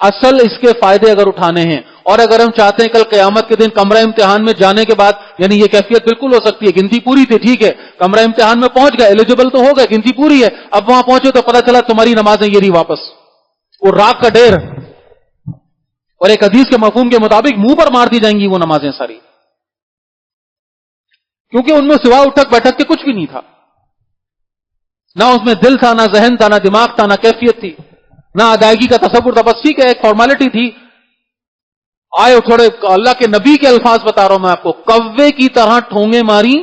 [SPEAKER 1] اصل اس کے فائدے اگر اٹھانے ہیں، اور اگر ہم چاہتے ہیں کل قیامت کے دن کمرہ امتحان میں جانے کے بعد، یعنی یہ کیفیت بالکل ہو سکتی ہے، گنتی پوری تھی ٹھیک ہے، کمرہ امتحان میں پہنچ گئے، ایلیجیبل تو ہو گئے، گنتی پوری ہے، اب وہاں پہنچے تو پتہ چلا تمہاری نمازیں یہ رہی واپس، وہ راک کا ڈھیر، اور ایک حدیث کے مفہوم کے مطابق منہ پر مار دی جائیں گی وہ نمازیں ساری، کیونکہ ان میں سوا اٹھک بیٹھک کے کچھ بھی نہیں تھا، نہ اس میں دل تھا، نہ ذہن تھا، نہ دماغ تھا، نہ کیفیت تھی، نہ ادائیگی کا تصور تھا. بس ٹھیک ہے ایک فارمیلٹی تھی. آئے تھوڑے اللہ کے نبی کے الفاظ بتا رہا ہوں میں آپ کو، کوے کی طرح ٹھونگے ماری.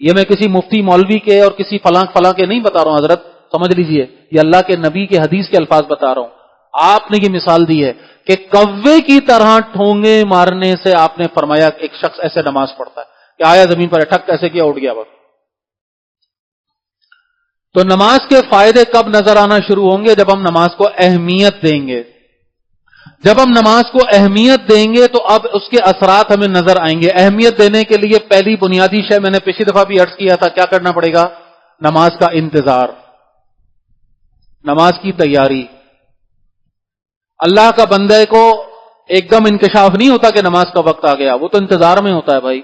[SPEAKER 1] یہ میں کسی مفتی مولوی کے اور کسی فلاں کے نہیں بتا رہا ہوں حضرت، سمجھ لیجئے، یہ اللہ کے نبی کے حدیث کے الفاظ بتا رہا ہوں. آپ نے یہ مثال دی ہے کہ کوے کی طرح ٹھونگے مارنے سے آپ نے فرمایا کہ ایک شخص ایسے نماز پڑھتا ہے کہ آیا زمین پر ٹھک ایسے کیا اٹھ گیا بس. تو نماز کے فائدے کب نظر آنا شروع ہوں گے؟ جب ہم نماز کو اہمیت دیں گے. جب ہم نماز کو اہمیت دیں گے تو اب اس کے اثرات ہمیں نظر آئیں گے. اہمیت دینے کے لیے پہلی بنیادی شے میں نے پچھلی دفعہ بھی عرض کیا تھا، کیا کرنا پڑے گا؟ نماز کا انتظار، نماز کی تیاری. اللہ کا بندے کو ایک دم انکشاف نہیں ہوتا کہ نماز کا وقت آ گیا، وہ تو انتظار میں ہوتا ہے بھائی.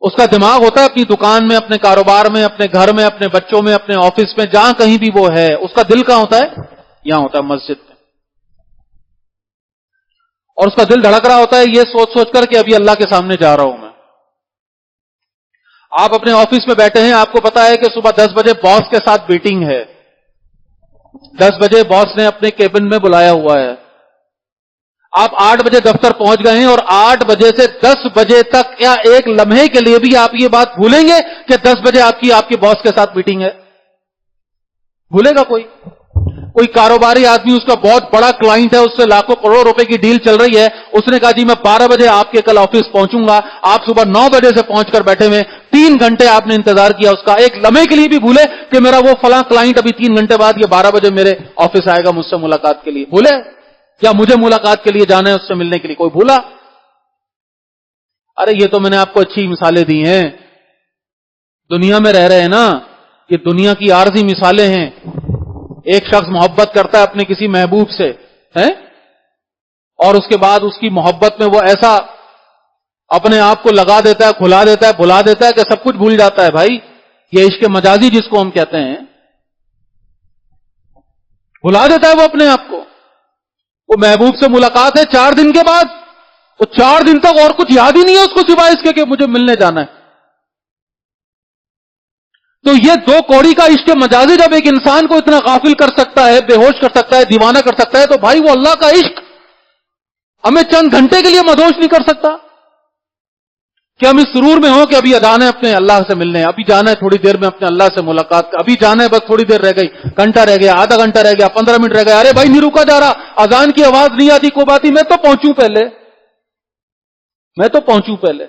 [SPEAKER 1] اس کا دماغ ہوتا ہے اپنی دکان میں، اپنے کاروبار میں، اپنے گھر میں، اپنے بچوں میں، اپنے آفس میں، جہاں کہیں بھی وہ ہے. اس کا دل کہاں ہوتا ہے؟ یہاں ہوتا ہے مسجد میں. اور اس کا دل دھڑک رہا ہوتا ہے یہ سوچ کر کہ ابھی اللہ کے سامنے جا رہا ہوں میں. آپ اپنے آفس میں بیٹھے ہیں, آپ کو پتا ہے کہ صبح 10 بجے باس کے ساتھ میٹنگ ہے, 10 بجے باس نے اپنے کیبن میں بلایا ہوا ہے, آپ 8 بجے دفتر پہنچ گئے ہیں اور 8 بجے سے 10 بجے تک کیا ایک لمحے کے لیے بھی آپ یہ بات بھولیں گے کہ 10 بجے آپ کے باس کے ساتھ میٹنگ ہے؟ بھولے گا کوئی؟ کوئی کاروباری آدمی, اس کا بہت بڑا کلائنٹ ہے, اس سے لاکھوں کروڑوں روپے کی ڈیل چل رہی ہے, اس نے کہا جی میں 12 بجے آپ کے کل آفس پہنچوں گا, آپ صبح 9 بجے سے پہنچ کر بیٹھے ہوئے, 3 گھنٹے آپ نے انتظار کیا اس کا, ایک لمحے کے لیے بھی بھولے کہ میرا وہ فلاں کلائنٹ ابھی 3 گھنٹے بعد یہ 12 بجے میرے آفس آئے گا مجھ سے ملاقات کے لیے؟ بھولے؟ یا مجھے ملاقات کے لیے جانا ہے اس سے ملنے کے لیے؟ کوئی بھولا؟ ارے یہ تو میں نے آپ کو اچھی مثالیں دی ہیں, دنیا میں رہ رہے ہیں نا, یہ دنیا کی عارضی مثالیں ہیں. ایک شخص محبت کرتا ہے اپنے کسی محبوب سے, اور اس کے بعد اس کی محبت میں وہ ایسا اپنے آپ کو لگا دیتا ہے, کھلا دیتا ہے, بھلا دیتا ہے کہ سب کچھ بھول جاتا ہے. بھائی یہ عشق مجازی جس کو ہم کہتے ہیں, بھلا دیتا ہے وہ اپنے آپ کو. وہ محبوب سے ملاقات ہے 4 دن کے بعد, وہ 4 دن تک اور کچھ یاد ہی نہیں ہے اس کو سوائے اس کے کہ مجھے ملنے جانا ہے. تو یہ 2 کوڑی کا عشق مجازی جب ایک انسان کو اتنا غافل کر سکتا ہے, بے ہوش کر سکتا ہے, دیوانہ کر سکتا ہے, تو بھائی وہ اللہ کا عشق ہمیں چند گھنٹے کے لیے مدہوش نہیں کر سکتا کہ ہم اس سرور میں ہوں کہ ابھی جانا ہے اپنے اللہ سے ملنے, ابھی جانا ہے تھوڑی دیر میں اپنے اللہ سے ملاقات, ابھی جانا ہے بس تھوڑی دیر رہ گئی, گھنٹہ رہ گیا, آدھا گھنٹہ رہ گیا, 15 منٹ رہ گیا, ارے بھائی نہیں رکا جا رہا, اذان کی آواز نہیں آتی, کو بات ہی میں تو پہنچوں پہلے, میں تو پہنچوں پہلے.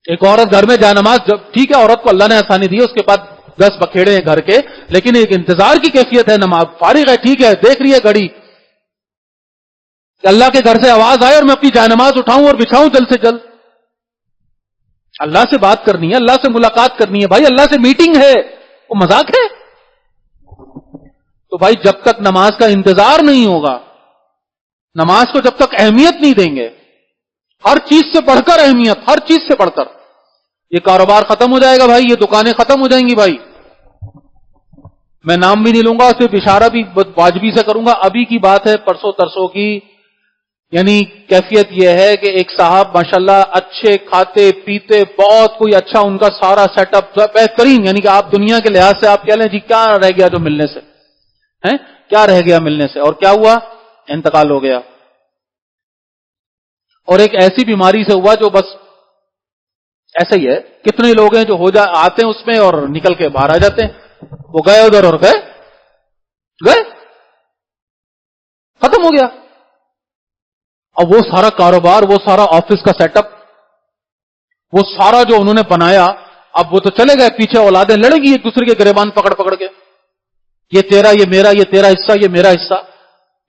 [SPEAKER 1] ایک عورت گھر میں جا نماز, جب ٹھیک ہے عورت کو اللہ نے آسانی دی ہے, اس کے بعد 10 بکھیڑے ہیں گھر کے, لیکن ایک انتظار کی کیفیت ہے, نماز فارغ ہے, ٹھیک ہے, دیکھ رہی ہے گھڑی کہ اللہ کے گھر سے آواز آئے اور میں اپنی جائے نماز اٹھاؤں اور بچھاؤں جلد سے جلد. اللہ سے بات کرنی ہے, اللہ سے ملاقات کرنی ہے, بھائی اللہ سے میٹنگ ہے, وہ مذاق ہے؟ تو بھائی جب تک نماز کا انتظار نہیں ہوگا, نماز کو جب تک اہمیت نہیں دیں گے, ہر چیز سے بڑھ کر اہمیت, ہر چیز سے بڑھ کر, یہ کاروبار ختم ہو جائے گا بھائی, یہ دکانیں ختم ہو جائیں گی بھائی. میں نام بھی نہیں لوں گا, صرف اشارہ بھی واجبی سے کروں گا. ابھی کی بات ہے, پرسوں ترسوں کی, یعنی کیفیت یہ ہے کہ ایک صاحب ماشاءاللہ اچھے کھاتے پیتے, بہت کوئی اچھا ان کا سارا سیٹ اپ بہترین, یعنی کہ آپ دنیا کے لحاظ سے آپ کہہ لیں جی کیا رہ گیا جو ملنے سے, کیا رہ گیا ملنے سے, اور کیا ہوا, انتقال ہو گیا. اور ایک ایسی بیماری سے ہوا جو بس ایسا ہی ہے, کتنے لوگ ہیں جو آتے ہیں اس میں اور نکل کے باہر آ جاتے ہیں, وہ گئے ادھر اور گئے ختم ہو گیا. اب وہ سارا کاروبار, وہ سارا آفس کا سیٹ اپ, وہ سارا جو انہوں نے بنایا, اب وہ تو چلے گئے, پیچھے اولادیں لڑیں گی ایک دوسرے کے گریبان پکڑ پکڑ کے, یہ تیرا, یہ میرا, یہ تیرا حصہ, یہ میرا حصہ,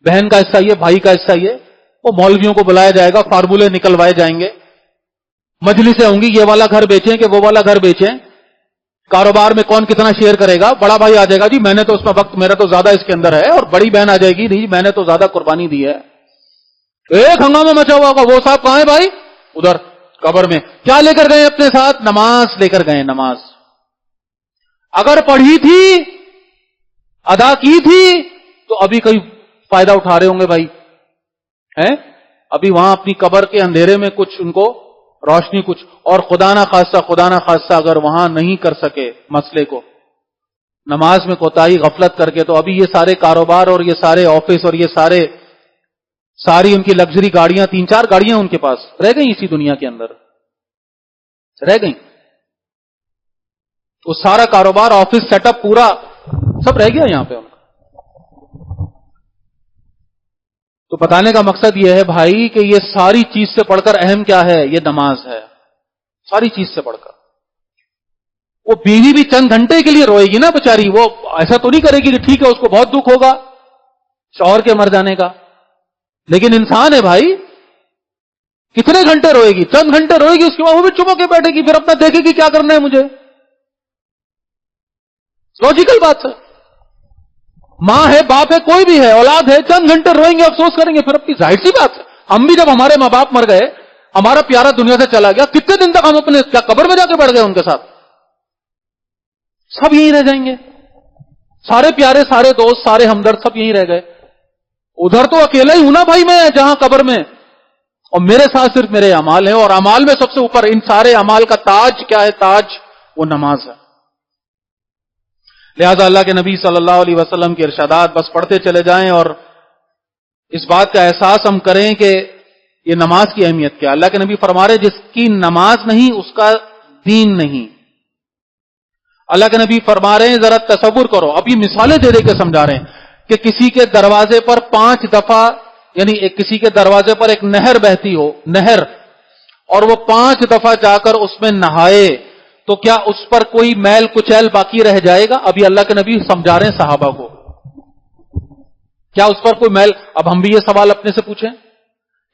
[SPEAKER 1] بہن کا حصہ یہ, بھائی کا حصہ یہ. وہ مولویوں کو بلایا جائے گا, فارمولے نکلوائے جائیں گے, مجلسیں ہوں گی, یہ والا گھر بیچیں کہ وہ والا گھر بیچیں, کاروبار میں کون کتنا شیئر کرے گا. بڑا بھائی آ جائے گا, جی میں نے تو اس میں وقت میرا تو زیادہ اس کے اندر ہے, اور بڑی بہن آ جائے گی, نہیں میں نے تو زیادہ قربانی دی ہے. ایک ہنگامہ مچا ہوا ہوگا. وہ صاحب کہاں ہے بھائی؟ ادھر قبر میں. کیا لے کر گئے اپنے ساتھ؟ نماز لے کر گئے. نماز اگر پڑھی تھی, ادا کی تھی, تو ابھی کوئی فائدہ اٹھا رہے ہوں گے بھائی, ابھی وہاں اپنی قبر کے اندھیرے میں کچھ ان کو روشنی کچھ, اور خدا نہ خاصہ اگر وہاں نہیں کر سکے مسئلے کو, نماز میں کوتاہی غفلت کر کے, تو ابھی یہ سارے کاروبار اور یہ سارے آفس اور یہ ساری ان کی لگژری گاڑیاں, 3-4 گاڑیاں ان کے پاس رہ گئی اسی دنیا کے اندر, رہ گئی. وہ سارا کاروبار, آفس سیٹ اپ پورا سب رہ گیا یہاں پہ ان کا. تو بتانے کا مقصد یہ ہے بھائی کہ یہ ساری چیز سے پڑھ کر اہم کیا ہے, یہ نماز ہے, ساری چیز سے پڑھ کر. وہ بیوی بھی چند گھنٹے کے لیے روئے گی نا بیچاری, وہ ایسا تو نہیں کرے گی کہ ٹھیک ہے اس کو بہت دکھ ہوگا شوہر کے مر جانے کا, لیکن انسان ہے بھائی, کتنے گھنٹے روئے گی؟ چند گھنٹے روئے گی, اس کے بعد وہ بھی چپ ہو کے بیٹھے گی, پھر اپنا دیکھے گی کیا کرنا ہے مجھے. لاجیکل بات ہے. ماں ہے, باپ ہے, کوئی بھی ہے, اولاد ہے, چند گھنٹے روئیں گے, افسوس کریں گے, پھر اپنی ظاہر سی بات ہے. ہم بھی جب ہمارے ماں باپ مر گئے, ہمارا پیارا دنیا سے چلا گیا, کتنے دن تک ہم اپنے کیا قبر میں جا کے بیٹھ گئے ان کے ساتھ؟ سب یہیں رہ جائیں گے, سارے پیارے, سارے دوست, سارے ہمدرد سب یہیں رہ گئے. ادھر تو اکیلا ہی ہوں نا بھائی میں, جہاں قبر میں اور میرے ساتھ صرف میرے اعمال ہیں، اور اعمال میں سب سے اوپر ان سارے اعمال کا تاج کیا ہے؟ تاج وہ نماز ہے۔ لہذا اللہ کے نبی صلی اللہ علیہ وسلم کے ارشادات بس پڑھتے چلے جائیں اور اس بات کا احساس ہم کریں کہ یہ نماز کی اہمیت کیا۔ اللہ کے نبی فرما رہے جس کی نماز نہیں اس کا دین نہیں۔ اللہ کے نبی فرما رہے ہیں ذرا تصور کرو، اب یہ مثالیں دے دے کے سمجھا رہے ہیں کہ کسی کے دروازے پر 5 دفعہ، یعنی کسی کے دروازے پر ایک نہر بہتی ہو، نہر، اور وہ 5 دفعہ جا کر اس میں نہائے تو کیا اس پر کوئی میل کچیل باقی رہ جائے گا؟ ابھی اللہ کے نبی سمجھا رہے ہیں صحابہ کو، کیا اس پر کوئی میل؟ اب ہم بھی یہ سوال اپنے سے پوچھیں،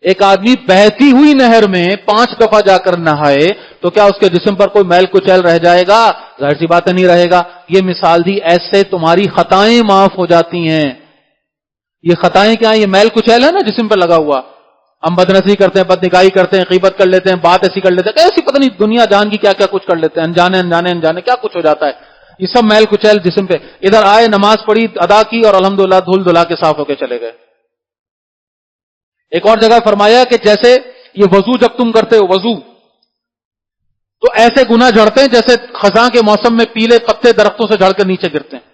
[SPEAKER 1] ایک آدمی بہتی ہوئی نہر میں 5 دفعہ جا کر نہائے تو کیا اس کے جسم پر کوئی میل کچیل رہ جائے گا؟ ظاہر سی بات نہیں رہے گا۔ یہ مثال دی، ایسے تمہاری خطائیں معاف ہو جاتی ہیں۔ یہ خطائیں کیا ہیں؟ یہ میل کچیل ہے نا جسم پر لگا ہوا، ہم بدنظری کرتے ہیں، بدنگاہی کرتے ہیں، غیبت کر لیتے ہیں، بات ایسی کر لیتے ہیں، ایسی پتہ نہیں دنیا جان کی کیا کیا کچھ کر لیتے ہیں، انجانے کیا کچھ ہو جاتا ہے، یہ سب میل کچیل جسم پہ۔ ادھر آئے، نماز پڑھی، ادا کی، اور الحمدللہ دھل دھلا کے صاف ہو کے چلے گئے۔ ایک اور جگہ فرمایا کہ جیسے یہ وضو جب تم کرتے ہو وضو، تو ایسے گناہ جھڑتے ہیں جیسے خزاں کے موسم میں پیلے پتے درختوں سے جھڑ کر نیچے گرتے ہیں۔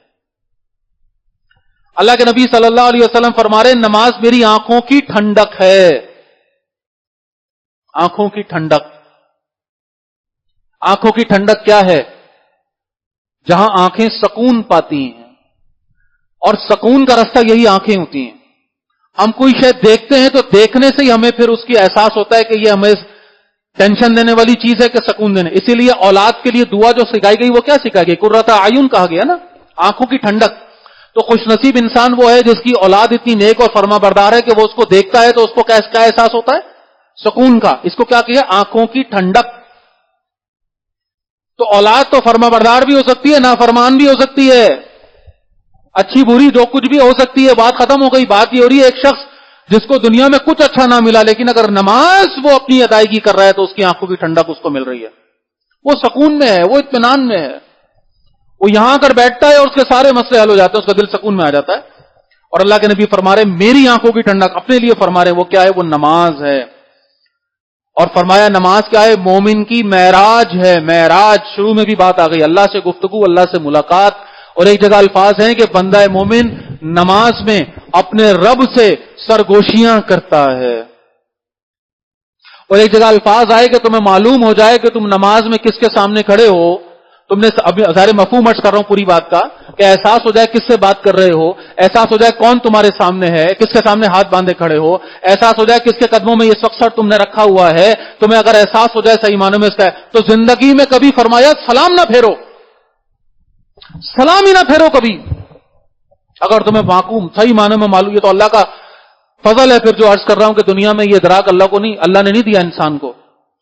[SPEAKER 1] اللہ کے نبی صلی اللہ علیہ وسلم فرما رہے نماز میری آنکھوں کی ٹھنڈک ہے۔ آنکھوں کی ٹھنڈک، آنکھوں کی ٹھنڈک کیا ہے؟ جہاں آنکھیں سکون پاتی ہیں، اور سکون کا رستہ یہی آنکھیں ہوتی ہیں۔ ہم کوئی شے دیکھتے ہیں تو دیکھنے سے ہی ہمیں پھر اس کی احساس ہوتا ہے کہ یہ ہمیں ٹینشن دینے والی چیز ہے کہ سکون دینے۔ اسی لیے اولاد کے لیے دعا جو سکھائی گئی وہ کیا سکھائی گئی؟ قرۃ اعین کہا گیا نا، آنکھوں کی ٹھنڈک۔ تو خوش نصیب انسان وہ ہے جس کی اولاد اتنی نیک اور فرما بردار ہے کہ وہ اس کو دیکھتا ہے تو اس کو کیا احساس ہوتا ہے؟ سکون کا۔ اس کو کیا کہا؟ آنکھوں کی ٹھنڈک۔ تو اولاد تو فرما بردار بھی ہو سکتی ہے، نافرمان بھی ہو سکتی ہے، اچھی بری جو کچھ بھی ہو سکتی ہے، بات ختم ہو گئی۔ بات یہ ہو رہی ہے ایک شخص جس کو دنیا میں کچھ اچھا نہ ملا، لیکن اگر نماز وہ اپنی ادائیگی کر رہا ہے تو اس کی آنکھوں کی ٹھنڈک اس کو مل رہی ہے، وہ سکون میں ہے، وہ اطمینان میں ہے، وہ یہاں کر بیٹھتا ہے اور اس کے سارے مسئلے حل ہو جاتے ہیں، اس کا دل سکون میں آ جاتا ہے۔ اور اللہ کے نبی فرما رہے میری آنکھوں کی ٹھنڈک اپنے لیے فرما رہے وہ کیا ہے؟ وہ نماز ہے۔ اور فرمایا نماز کیا ہے؟ مومن کی معراج ہے۔ معراج، شروع میں بھی بات آ گئی، اللہ سے گفتگو، اللہ سے ملاقات۔ اور ایک جگہ الفاظ ہیں کہ بندہ مومن نماز میں اپنے رب سے سرگوشیاں کرتا ہے۔ اور ایک جگہ الفاظ آئے کہ تمہیں معلوم ہو جائے کہ تم نماز میں کس کے سامنے کھڑے ہو، تم نے ابھی ظاہر مفہوم عرض کر رہا ہوں پوری بات کا، کہ احساس ہو جائے کس سے بات کر رہے ہو، احساس ہو جائے کون تمہارے سامنے ہے، کس کے سامنے ہاتھ باندھے کھڑے ہو، احساس ہو جائے کس کے قدموں میں یہ وقت سر تم نے رکھا ہوا ہے۔ تمہیں اگر احساس ہو جائے صحیح معنوں میں اس کا ہے تو زندگی میں کبھی فرمایا سلام نہ پھیرو، سلام ہی نہ پھیرو کبھی، اگر تمہیں معقوم صحیح معنوں میں معلوم۔ یہ تو اللہ کا فضل ہے پھر جو عرض کر رہا ہوں کہ دنیا میں یہ ادراک اللہ نے نہیں دیا انسان کو،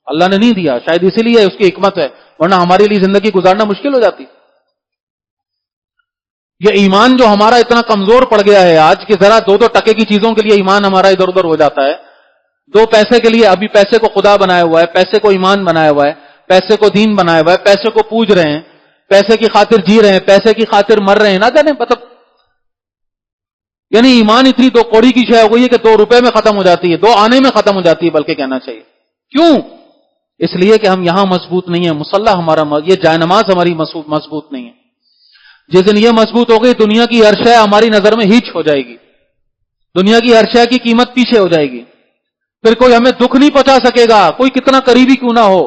[SPEAKER 1] اللہ نے نہیں دیا، شاید اسی لیے اس کی حکمت ہے، ورنہ ہمارے لیے زندگی گزارنا مشکل ہو جاتی۔ یہ ایمان جو ہمارا اتنا کمزور پڑ گیا ہے آج کہ ذرا 2 ٹکے کی چیزوں کے لیے ایمان ہمارا ادھر ادھر ہو جاتا ہے، 2 پیسے کے لیے ابھی پیسے کو خدا بنایا ہوا ہے، پیسے کو ایمان بنایا ہوا ہے، پیسے کو دین بنایا ہوا ہے، پیسے کو پوج رہے ہیں، پیسے کی خاطر جی رہے ہیں، پیسے کی خاطر مر رہے ہیں، نہ جانے مطلب یعنی ایمان اتنی 2 کوڑی کی شے ہو گئی ہے کہ 2 روپے میں ختم ہو جاتی ہے، 2 آنے میں ختم ہو جاتی ہے بلکہ کہنا چاہیے۔ کیوں؟ اس لیے کہ ہم یہاں مضبوط نہیں ہیں، مصلح ہمارا، یہ جائے نماز ہماری مضبوط نہیں ہے۔ جس دن یہ مضبوط ہو گئی دنیا کی ہر شے ہماری نظر میں ہیچ ہو جائے گی، دنیا کی ہر شے کی قیمت پیچھے ہو جائے گی، پھر کوئی ہمیں دکھ نہیں پہنچا سکے گا، کوئی کتنا قریبی کیوں نہ ہو،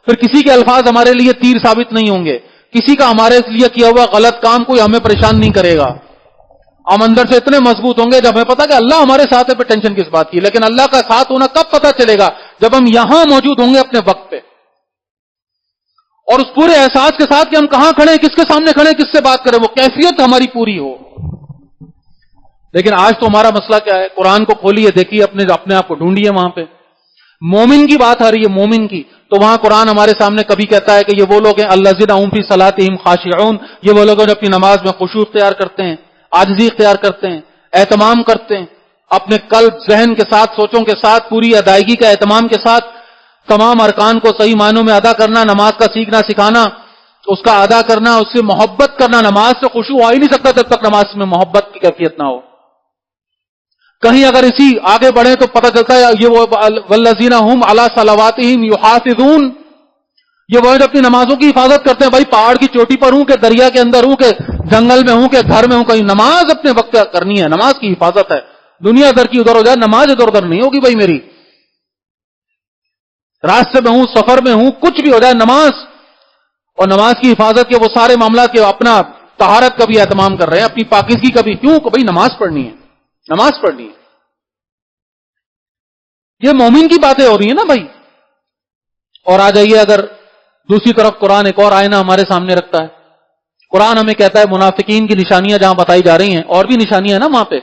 [SPEAKER 1] پھر کسی کے الفاظ ہمارے لیے تیر ثابت نہیں ہوں گے، کسی کا ہمارے لیے کیا ہوا غلط کام کوئی ہمیں پریشان نہیں کرے گا۔ ہم اندر سے اتنے مضبوط ہوں گے جب ہمیں پتا کہ اللہ ہمارے ساتھ ہے، پھر ٹینشن کس بات کی۔ لیکن اللہ کا ساتھ ہونا کب پتا چلے گا؟ جب ہم یہاں موجود ہوں گے اپنے وقت پہ، اور اس پورے احساس کے ساتھ کہ ہم کہاں کھڑے ہیں، کس کے سامنے کھڑے ہیں، کس سے بات کریں، وہ کیفیت ہماری پوری ہو۔ لیکن آج تو ہمارا مسئلہ کیا ہے؟ قرآن کو کھولیے، دیکھیے، اپنے آپ کو ڈھونڈیے، وہاں پہ مومن کی بات آ رہی ہے، مومن کی، تو وہاں قرآن ہمارے سامنے کبھی کہتا ہے کہ یہ وہ لوگ ہیں الذین هم فی صلاتہم خاشعون، یہ وہ لوگ ہیں جو اپنی نماز میں خشوع اختیار کرتے ہیں، عاجزی اختیار کرتے ہیں، اہتمام کرتے ہیں، اپنے قلب ذہن کے ساتھ، سوچوں کے ساتھ، پوری ادائیگی کا اہتمام کے ساتھ تمام ارکان کو صحیح معنوں میں ادا کرنا، نماز کا سیکھنا سکھانا، اس کا ادا کرنا، اس سے محبت کرنا۔ نماز سے خشوع آ ہی نہیں سکتا جب تک نماز میں محبت کی کیفیت نہ ہو۔ کہیں اگر اسی آگے بڑھیں تو پتہ چلتا ہے یہ وہ والذین هم علی صلواتہم یحافظون، یہ وہ جو اپنی نمازوں کی حفاظت کرتے ہیں. بھائی پہاڑ کی چوٹی پر ہوں کہ دریا کے اندر ہوں کہ جنگل میں ہوں کہ گھر میں ہوں، کہیں نماز اپنے وقت کرنی ہے، نماز کی حفاظت ہے. دنیا ادھر کی ادھر ہو جائے، نماز ادھر ادھر نہیں ہوگی بھائی میری. راستے میں ہوں، سفر میں ہوں، کچھ بھی ہو جائے نماز. اور نماز کی حفاظت کے وہ سارے معاملات کے اپنا طہارت کا بھی اہتمام کر رہے ہیں، اپنی پاکیزگی کا بھی. کیوں کہ بھائی نماز پڑھنی ہے، نماز پڑھنی ہے. یہ مومن کی باتیں ہو رہی ہیں نا بھائی. اور آ جائیے اگر دوسری طرف قرآن ایک اور آئینہ ہمارے سامنے رکھتا ہے. قرآن ہمیں کہتا ہے منافقین کی نشانیاں جہاں بتائی جا رہی ہیں، اور بھی نشانیاں ہیں نا وہاں پہ.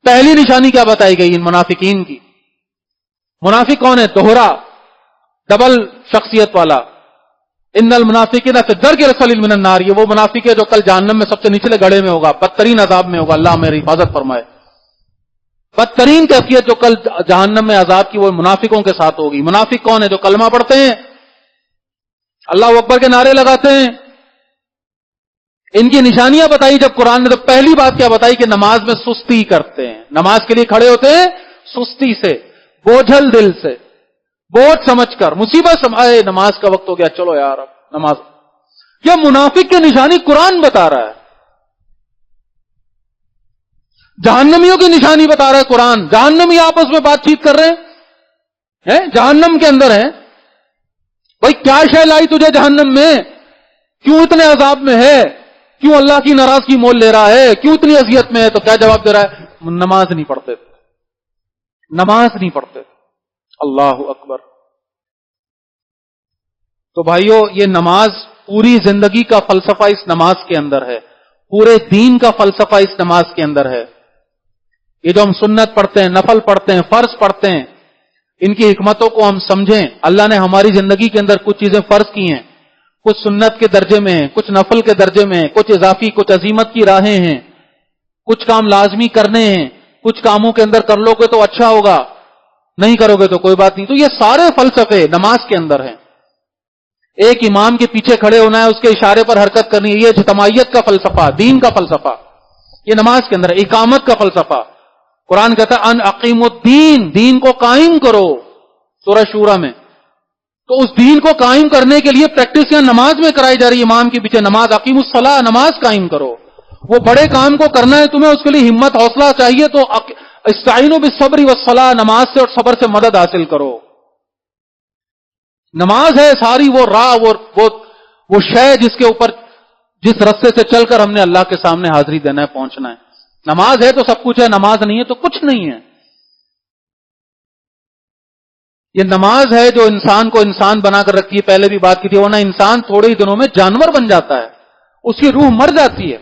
[SPEAKER 1] پہلی نشانی کیا بتائی گئی ان منافقین کی؟ منافق کون ہے؟ دوہرا، ڈبل شخصیت والا. ان المنافقین فی الدرک الاسفل من النار، یہ وہ منافق ہے جو کل جہنم میں سب سے نچلے گڑھے میں ہوگا، بدترین عذاب میں ہوگا. اللہ میری حفاظت فرمائے. بدترین کیفیت جو کل جہنم میں عذاب کی وہ منافقوں کے ساتھ ہوگی. منافق کون ہے؟ جو کلمہ پڑھتے ہیں، اللہ اکبر کے نعرے لگاتے ہیں. ان کی نشانیاں بتائی جب قرآن نے، تو پہلی بات کیا بتائی کہ نماز میں سستی کرتے ہیں. نماز کے لیے کھڑے ہوتے ہیں سستی سے، بوجھل دل سے، بوجھ سمجھ کر، مصیبت سمجھے نماز کا وقت ہو گیا چلو یار اب نماز. یہ منافق کی نشانی قرآن بتا رہا ہے. جہنمیوں کی نشانی بتا رہا ہے قرآن. جہنمی آپس میں بات چیت کر رہے ہیں، جہنم کے اندر ہیں. بھائی کیا شے لائی تجھے جہنم میں؟ کیوں اتنے عذاب میں ہے؟ کیوں اللہ کی ناراضگی مول لے رہا ہے؟ کیوں اتنی اذیت میں ہے؟ تو کیا جواب دے رہا ہے؟ نماز نہیں پڑھتے، نماز نہیں پڑھتے. اللہ اکبر. تو بھائیو یہ نماز پوری زندگی کا فلسفہ اس نماز کے اندر ہے، پورے دین کا فلسفہ اس نماز کے اندر ہے. یہ جو ہم سنت پڑھتے ہیں، نفل پڑھتے ہیں، فرض پڑھتے ہیں، ان کی حکمتوں کو ہم سمجھیں. اللہ نے ہماری زندگی کے اندر کچھ چیزیں فرض کی ہیں، کچھ سنت کے درجے میں ہیں، کچھ نفل کے درجے میں ہیں، کچھ اضافی، کچھ عزیمت کی راہیں ہیں. کچھ کام لازمی کرنے ہیں، کچھ کاموں کے اندر کر لو گے تو اچھا ہوگا، نہیں کرو گے تو کوئی بات نہیں. تو یہ سارے فلسفے نماز کے اندر ہیں. ایک امام کے پیچھے کھڑے ہونا ہے، اس کے اشارے پر حرکت کرنی ہے، یہ اجتماعیت کا فلسفہ، دین کا فلسفہ. یہ نماز کے اندر اقامت کا فلسفہ. قرآن کہتا ہے ان اقیم الدین، دین کو قائم کرو، سورہ شورى میں. تو اس دین کو قائم کرنے کے لیے پریکٹس یہاں نماز میں کرائی جا رہی ہے. امام کے پیچھے نماز، اقیم الصلاۃ، نماز قائم کرو. وہ بڑے کام کو کرنا ہے تمہیں، اس کے لیے ہمت حوصلہ چاہیے، تو استعینوا بالصبر والصلاۃ، نماز سے اور صبر سے مدد حاصل کرو. نماز ہے ساری وہ راہ، وہ شے جس کے اوپر، جس رستے سے چل کر ہم نے اللہ کے سامنے حاضری دینا ہے، پہنچنا ہے. نماز ہے تو سب کچھ ہے، نماز نہیں ہے تو کچھ نہیں ہے. یہ نماز ہے جو انسان کو انسان بنا کر رکھتی ہے. پہلے بھی بات کی تھی، ورنہ انسان تھوڑے ہی دنوں میں جانور بن جاتا ہے، اس کی روح مر جاتی ہے،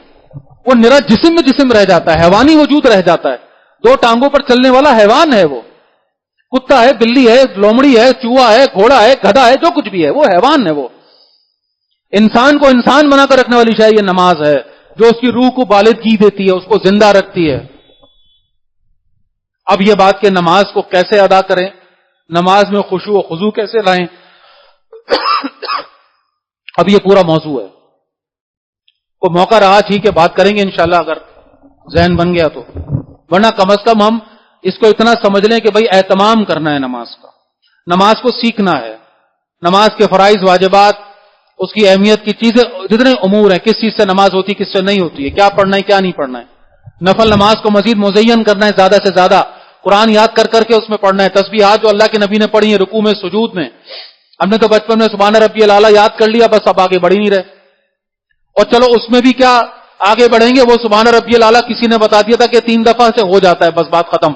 [SPEAKER 1] وہ نرا جسم میں جسم رہ جاتا ہے، حیوانی وجود رہ جاتا ہے. 2 ٹانگوں پر چلنے والا حیوان ہے وہ، کتا ہے، بلی ہے، لومڑی ہے، چوہا ہے، گھوڑا ہے، گدھا ہے، جو کچھ بھی ہے وہ حیوان ہے. وہ انسان کو انسان بنا کر رکھنے والی شے یہ نماز ہے، جو اس کی روح کو بالغی دیتی ہے، اس کو زندہ رکھتی ہے. اب یہ بات کہ نماز کو کیسے ادا کریں، نماز میں خشوع و خضوع کیسے لائیں، اب یہ پورا موضوع ہے. کو موقع رہا ٹھیک ہے، بات کریں گے انشاءاللہ اگر ذہن بن گیا تو، ورنہ کم از کم ہم اس کو اتنا سمجھ لیں کہ بھئی اہتمام کرنا ہے نماز کا، نماز کو سیکھنا ہے. نماز کے فرائض، واجبات، اس کی اہمیت کی چیزیں، جتنے امور ہیں، کس چیز سے نماز ہوتی ہے، کس سے نہیں ہوتی ہے، کیا پڑھنا ہے کیا نہیں پڑھنا ہے. نفل نماز کو مزید مزین کرنا ہے، زیادہ سے زیادہ قرآن یاد کر کر کے اس میں پڑھنا ہے. تسبیحات جو اللہ کے نبی نے پڑھی ہیں رکوع میں، سجود میں، ہم نے تو بچپن میں سبحان ربی الاعلیٰ یاد کر لیا، بس اب آگے بڑھ ہی نہیں رہے. اور چلو اس میں بھی کیا آگے بڑھیں گے، وہ سبحان ربی الاعلیٰ کسی نے بتا دیا تھا کہ 3 دفعہ سے ہو جاتا ہے، بس بات ختم.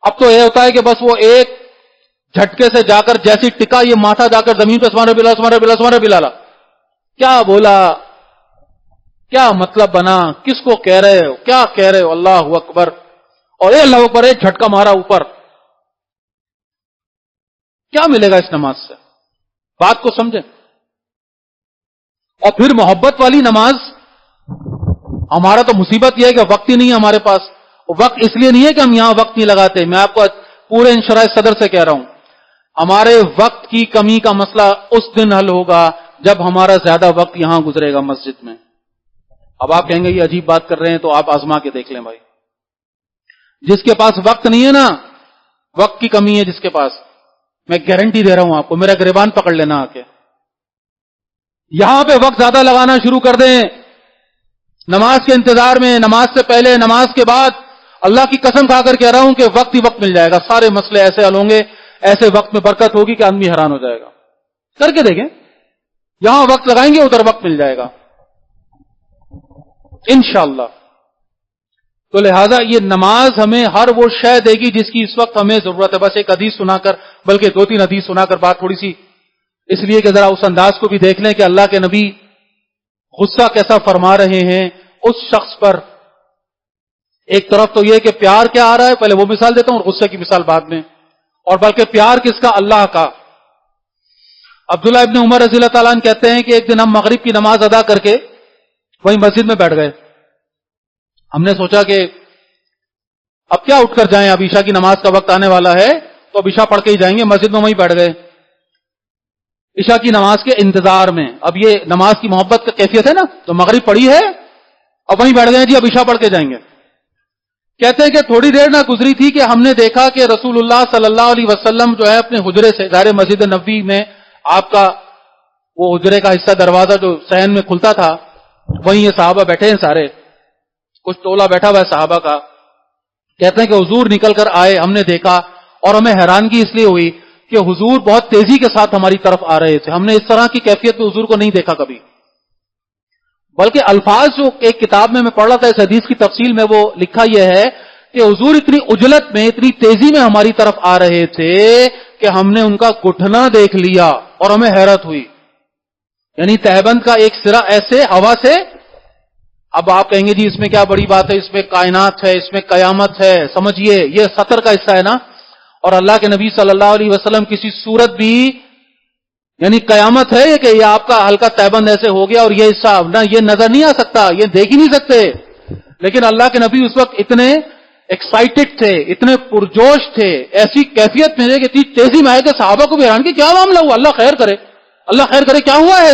[SPEAKER 1] اب تو یہ ہوتا ہے کہ بس وہ ایک جھٹکے سے جا کر جیسی ٹکا یہ ماتھا جا کر زمین پہ سبحان ربی الاعلیٰ، سبحان ربی الاعلیٰ، سبحان ربی الاعلیٰ، کیا بولا، کیا مطلب بنا، کس کو کہہ رہے ہو، کیا کہہ رہے ہو، اللہ اکبر، اور اے اللہ اکبر، ایک جھٹکا مارا اوپر. کیا ملے گا اس نماز سے؟ بات کو سمجھیں. اور پھر محبت والی نماز، ہمارا تو مصیبت یہ ہے کہ وقت ہی نہیں ہے ہمارے پاس. وقت اس لیے نہیں ہے کہ ہم یہاں وقت نہیں لگاتے، میں آپ کو پورے انشراح صدر سے کہہ رہا ہوں، ہمارے وقت کی کمی کا مسئلہ اس دن حل ہوگا جب ہمارا زیادہ وقت یہاں گزرے گا مسجد میں. اب آپ کہیں گے یہ عجیب بات کر رہے ہیں، تو آپ آزما کے دیکھ لیں بھائی. جس کے پاس وقت نہیں ہے نا، وقت کی کمی ہے جس کے پاس، میں گارنٹی دے رہا ہوں آپ کو، میرا گریبان پکڑ لینا آ کے، یہاں پہ وقت زیادہ لگانا شروع کر دیں نماز کے انتظار میں، نماز سے پہلے، نماز کے بعد، اللہ کی قسم کھا کر کہہ رہا ہوں کہ وقت ہی وقت مل جائے گا، سارے مسئلے ایسے حل ہوں گے، ایسے وقت میں برکت ہوگی کہ آدمی حیران ہو جائے گا. کر کے دیکھیں، یہاں وقت لگائیں گے ادھر وقت مل جائے گا انشاءاللہ. تو لہذا یہ نماز ہمیں ہر وہ شے دے گی جس کی اس وقت ہمیں ضرورت ہے. بس ایک حدیث سنا کر، بلکہ 2-3 حدیث سنا کر بات تھوڑی سی اس لیے کہ ذرا اس انداز کو بھی دیکھ لیں کہ اللہ کے نبی غصہ کیسا فرما رہے ہیں اس شخص پر. ایک طرف تو یہ کہ پیار کیا آ رہا ہے، پہلے وہ مثال دیتا ہوں اور غصے کی مثال بعد میں. اور بلکہ پیار کس کا؟ اللہ کا. عبداللہ ابن عمر رضی اللہ تعالیٰ عنہ کہتے ہیں کہ ایک دن ہم مغرب کی نماز ادا کر کے وہیں مسجد میں بیٹھ گئے. ہم نے سوچا کہ اب کیا اٹھ کر جائیں، اب عشاء کی نماز کا وقت آنے والا ہے تو اب عشاء پڑھ کے ہی جائیں گے. مسجد میں وہیں بیٹھ گئے عشاء کی نماز کے انتظار میں. اب یہ نماز کی محبت کا کیفیت ہے نا، تو مغرب پڑھی ہے اب وہیں بیٹھ گئے جی اب عشاء پڑھ کے جائیں گے. کہتے ہیں کہ تھوڑی دیر نہ گزری تھی کہ ہم نے دیکھا کہ رسول اللہ صلی اللہ علیہ وسلم جو ہے اپنے حجرے سے، ظاہر مسجد نبوی میں آپ کا وہ حجرے کا حصہ دروازہ جو صحن میں کھلتا تھا، وہیں یہ صحابہ بیٹھے ہیں، سارے کچھ ٹولہ بیٹھا ہوا ہے صحابہ کا. کہتے ہیں کہ حضور نکل کر آئے، ہم نے دیکھا اور ہمیں حیرانگی اس لیے ہوئی کہ حضور بہت تیزی کے ساتھ ہماری طرف آ رہے تھے. ہم نے اس طرح کی کیفیت میں حضور کو نہیں دیکھا کبھی. بلکہ الفاظ جو ایک کتاب میں پڑھ رہا تھا اس حدیث کی تفصیل میں، وہ لکھا یہ ہے کہ حضور اتنی عجلت میں، اتنی تیزی میں ہماری طرف آ رہے تھے کہ ہم نے ان کا گھٹنا دیکھ لیا اور ہمیں حیرت ہوئی. یعنی تہبند کا ایک سرا ایسے ہوا سے، اب آپ کہیں گے جی اس میں کیا بڑی بات ہے، اس میں کائنات ہے، اس میں قیامت ہے، سمجھیے یہ سطر کا حصہ ہے نا. اور اللہ کے نبی صلی اللہ علیہ وسلم کسی صورت بھی، یعنی قیامت ہے کہ یہ آپ کا ہلکا تہبند ایسے ہو گیا اور یہ حصہ نہ یہ نظر نہیں آ سکتا، یہ دیکھ ہی نہیں سکتے. لیکن اللہ کے نبی اس وقت اتنے ایکسائٹڈ تھے، اتنے پرجوش تھے، ایسی کیفیت میں کہ اتنی تیزی میں آئے کہ صحابہ کو بھی حیران کہ کیا معاملہ ہوا، اللہ خیر کرے، اللہ خیر کرے، کیا ہوا ہے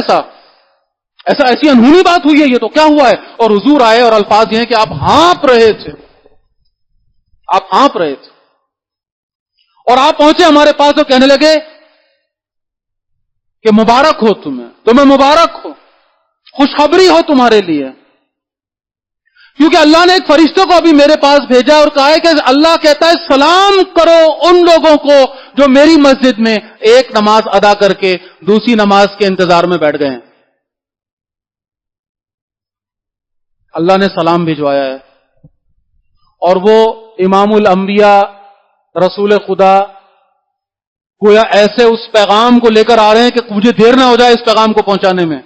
[SPEAKER 1] ایسی انہونی بات ہوئی ہے، یہ تو کیا ہوا ہے. اور حضور آئے اور الفاظ یہ ہیں کہ آپ ہانپ رہے تھے، آپ ہانپ رہے تھے. اور آپ پہنچے ہمارے پاس تو کہنے لگے کہ مبارک ہو تمہیں مبارک ہو، خوشخبری ہو تمہارے لیے، کیونکہ اللہ نے ایک فرشتے کو ابھی میرے پاس بھیجا اور کہا ہے کہ اللہ کہتا ہے سلام کرو ان لوگوں کو جو میری مسجد میں ایک نماز ادا کر کے دوسری نماز کے انتظار میں بیٹھ گئے ہیں. اللہ نے سلام بھجوایا ہے. اور وہ امام الانبیاء، رسول خدا، گویا ایسے اس پیغام کو لے کر آ رہے ہیں کہ مجھے دیر نہ ہو جائے اس پیغام کو پہنچانے میں.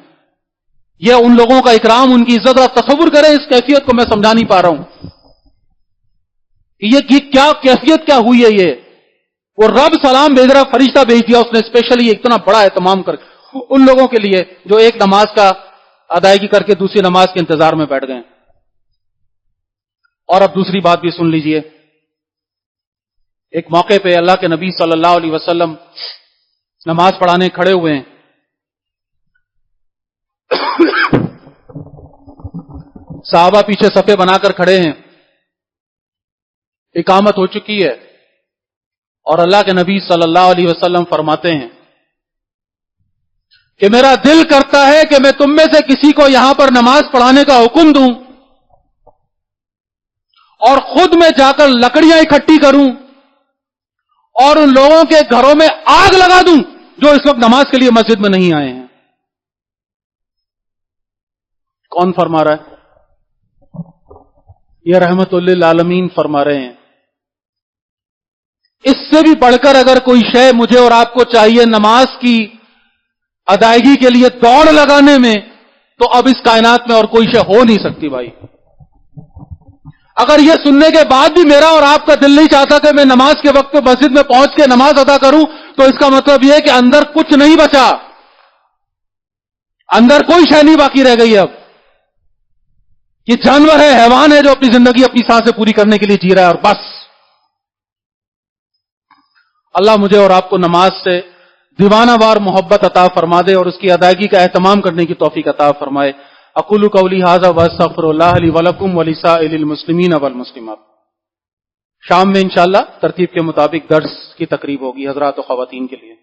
[SPEAKER 1] یہ ان لوگوں کا اکرام، ان کی عزت. اور تصور کریں اس کیفیت کو، میں سمجھا نہیں پا رہا ہوں کہ یہ کیا کیفیت کیا ہوئی ہے. یہ وہ رب سلام بھیج رہا، فرشتہ بھیج دیا اس نے اسپیشلی اتنا بڑا اہتمام کر ان لوگوں کے لیے جو ایک نماز کا ادائیگی کر کے دوسری نماز کے انتظار میں بیٹھ گئے. اور اب دوسری بات بھی سن لیجئے. ایک موقع پہ اللہ کے نبی صلی اللہ علیہ وسلم نماز پڑھانے کھڑے ہوئے ہیں. صحابہ پیچھے صفے بنا کر کھڑے ہیں، اقامت ہو چکی ہے، اور اللہ کے نبی صلی اللہ علیہ وسلم فرماتے ہیں کہ میرا دل کرتا ہے کہ میں تم میں سے کسی کو یہاں پر نماز پڑھانے کا حکم دوں اور خود میں جا کر لکڑیاں اکٹھی کروں اور ان لوگوں کے گھروں میں آگ لگا دوں جو اس وقت نماز کے لیے مسجد میں نہیں آئے ہیں. کون فرما رہا ہے؟ یہ رحمت للعالمین فرما رہے ہیں. اس سے بھی بڑھ کر اگر کوئی شے مجھے اور آپ کو چاہیے نماز کی ادائیگی کے لیے دوڑ لگانے میں، تو اب اس کائنات میں اور کوئی شے ہو نہیں سکتی بھائی. اگر یہ سننے کے بعد بھی میرا اور آپ کا دل نہیں چاہتا کہ میں نماز کے وقت پہ مسجد میں پہنچ کے نماز ادا کروں، تو اس کا مطلب یہ ہے کہ اندر کچھ نہیں بچا، اندر کوئی شے نہیں باقی رہ گئی. اب یہ جانور ہے، حیوان ہے جو اپنی زندگی اپنی سانسیں پوری کرنے کے لیے جی رہا ہے اور بس. اللہ مجھے اور آپ کو نماز سے دیوانہ وار محبت عطا فرما دے اور اس کی ادائیگی کا اہتمام کرنے کی توفیق عطا فرمائے. اقول قولی ھذا واستغفر اللہ لی ولکم ولسائر المسلمین والمسلمات. شام میں انشاءاللہ ترتیب کے مطابق درس کی تقریب ہوگی حضرات و خواتین کے لیے.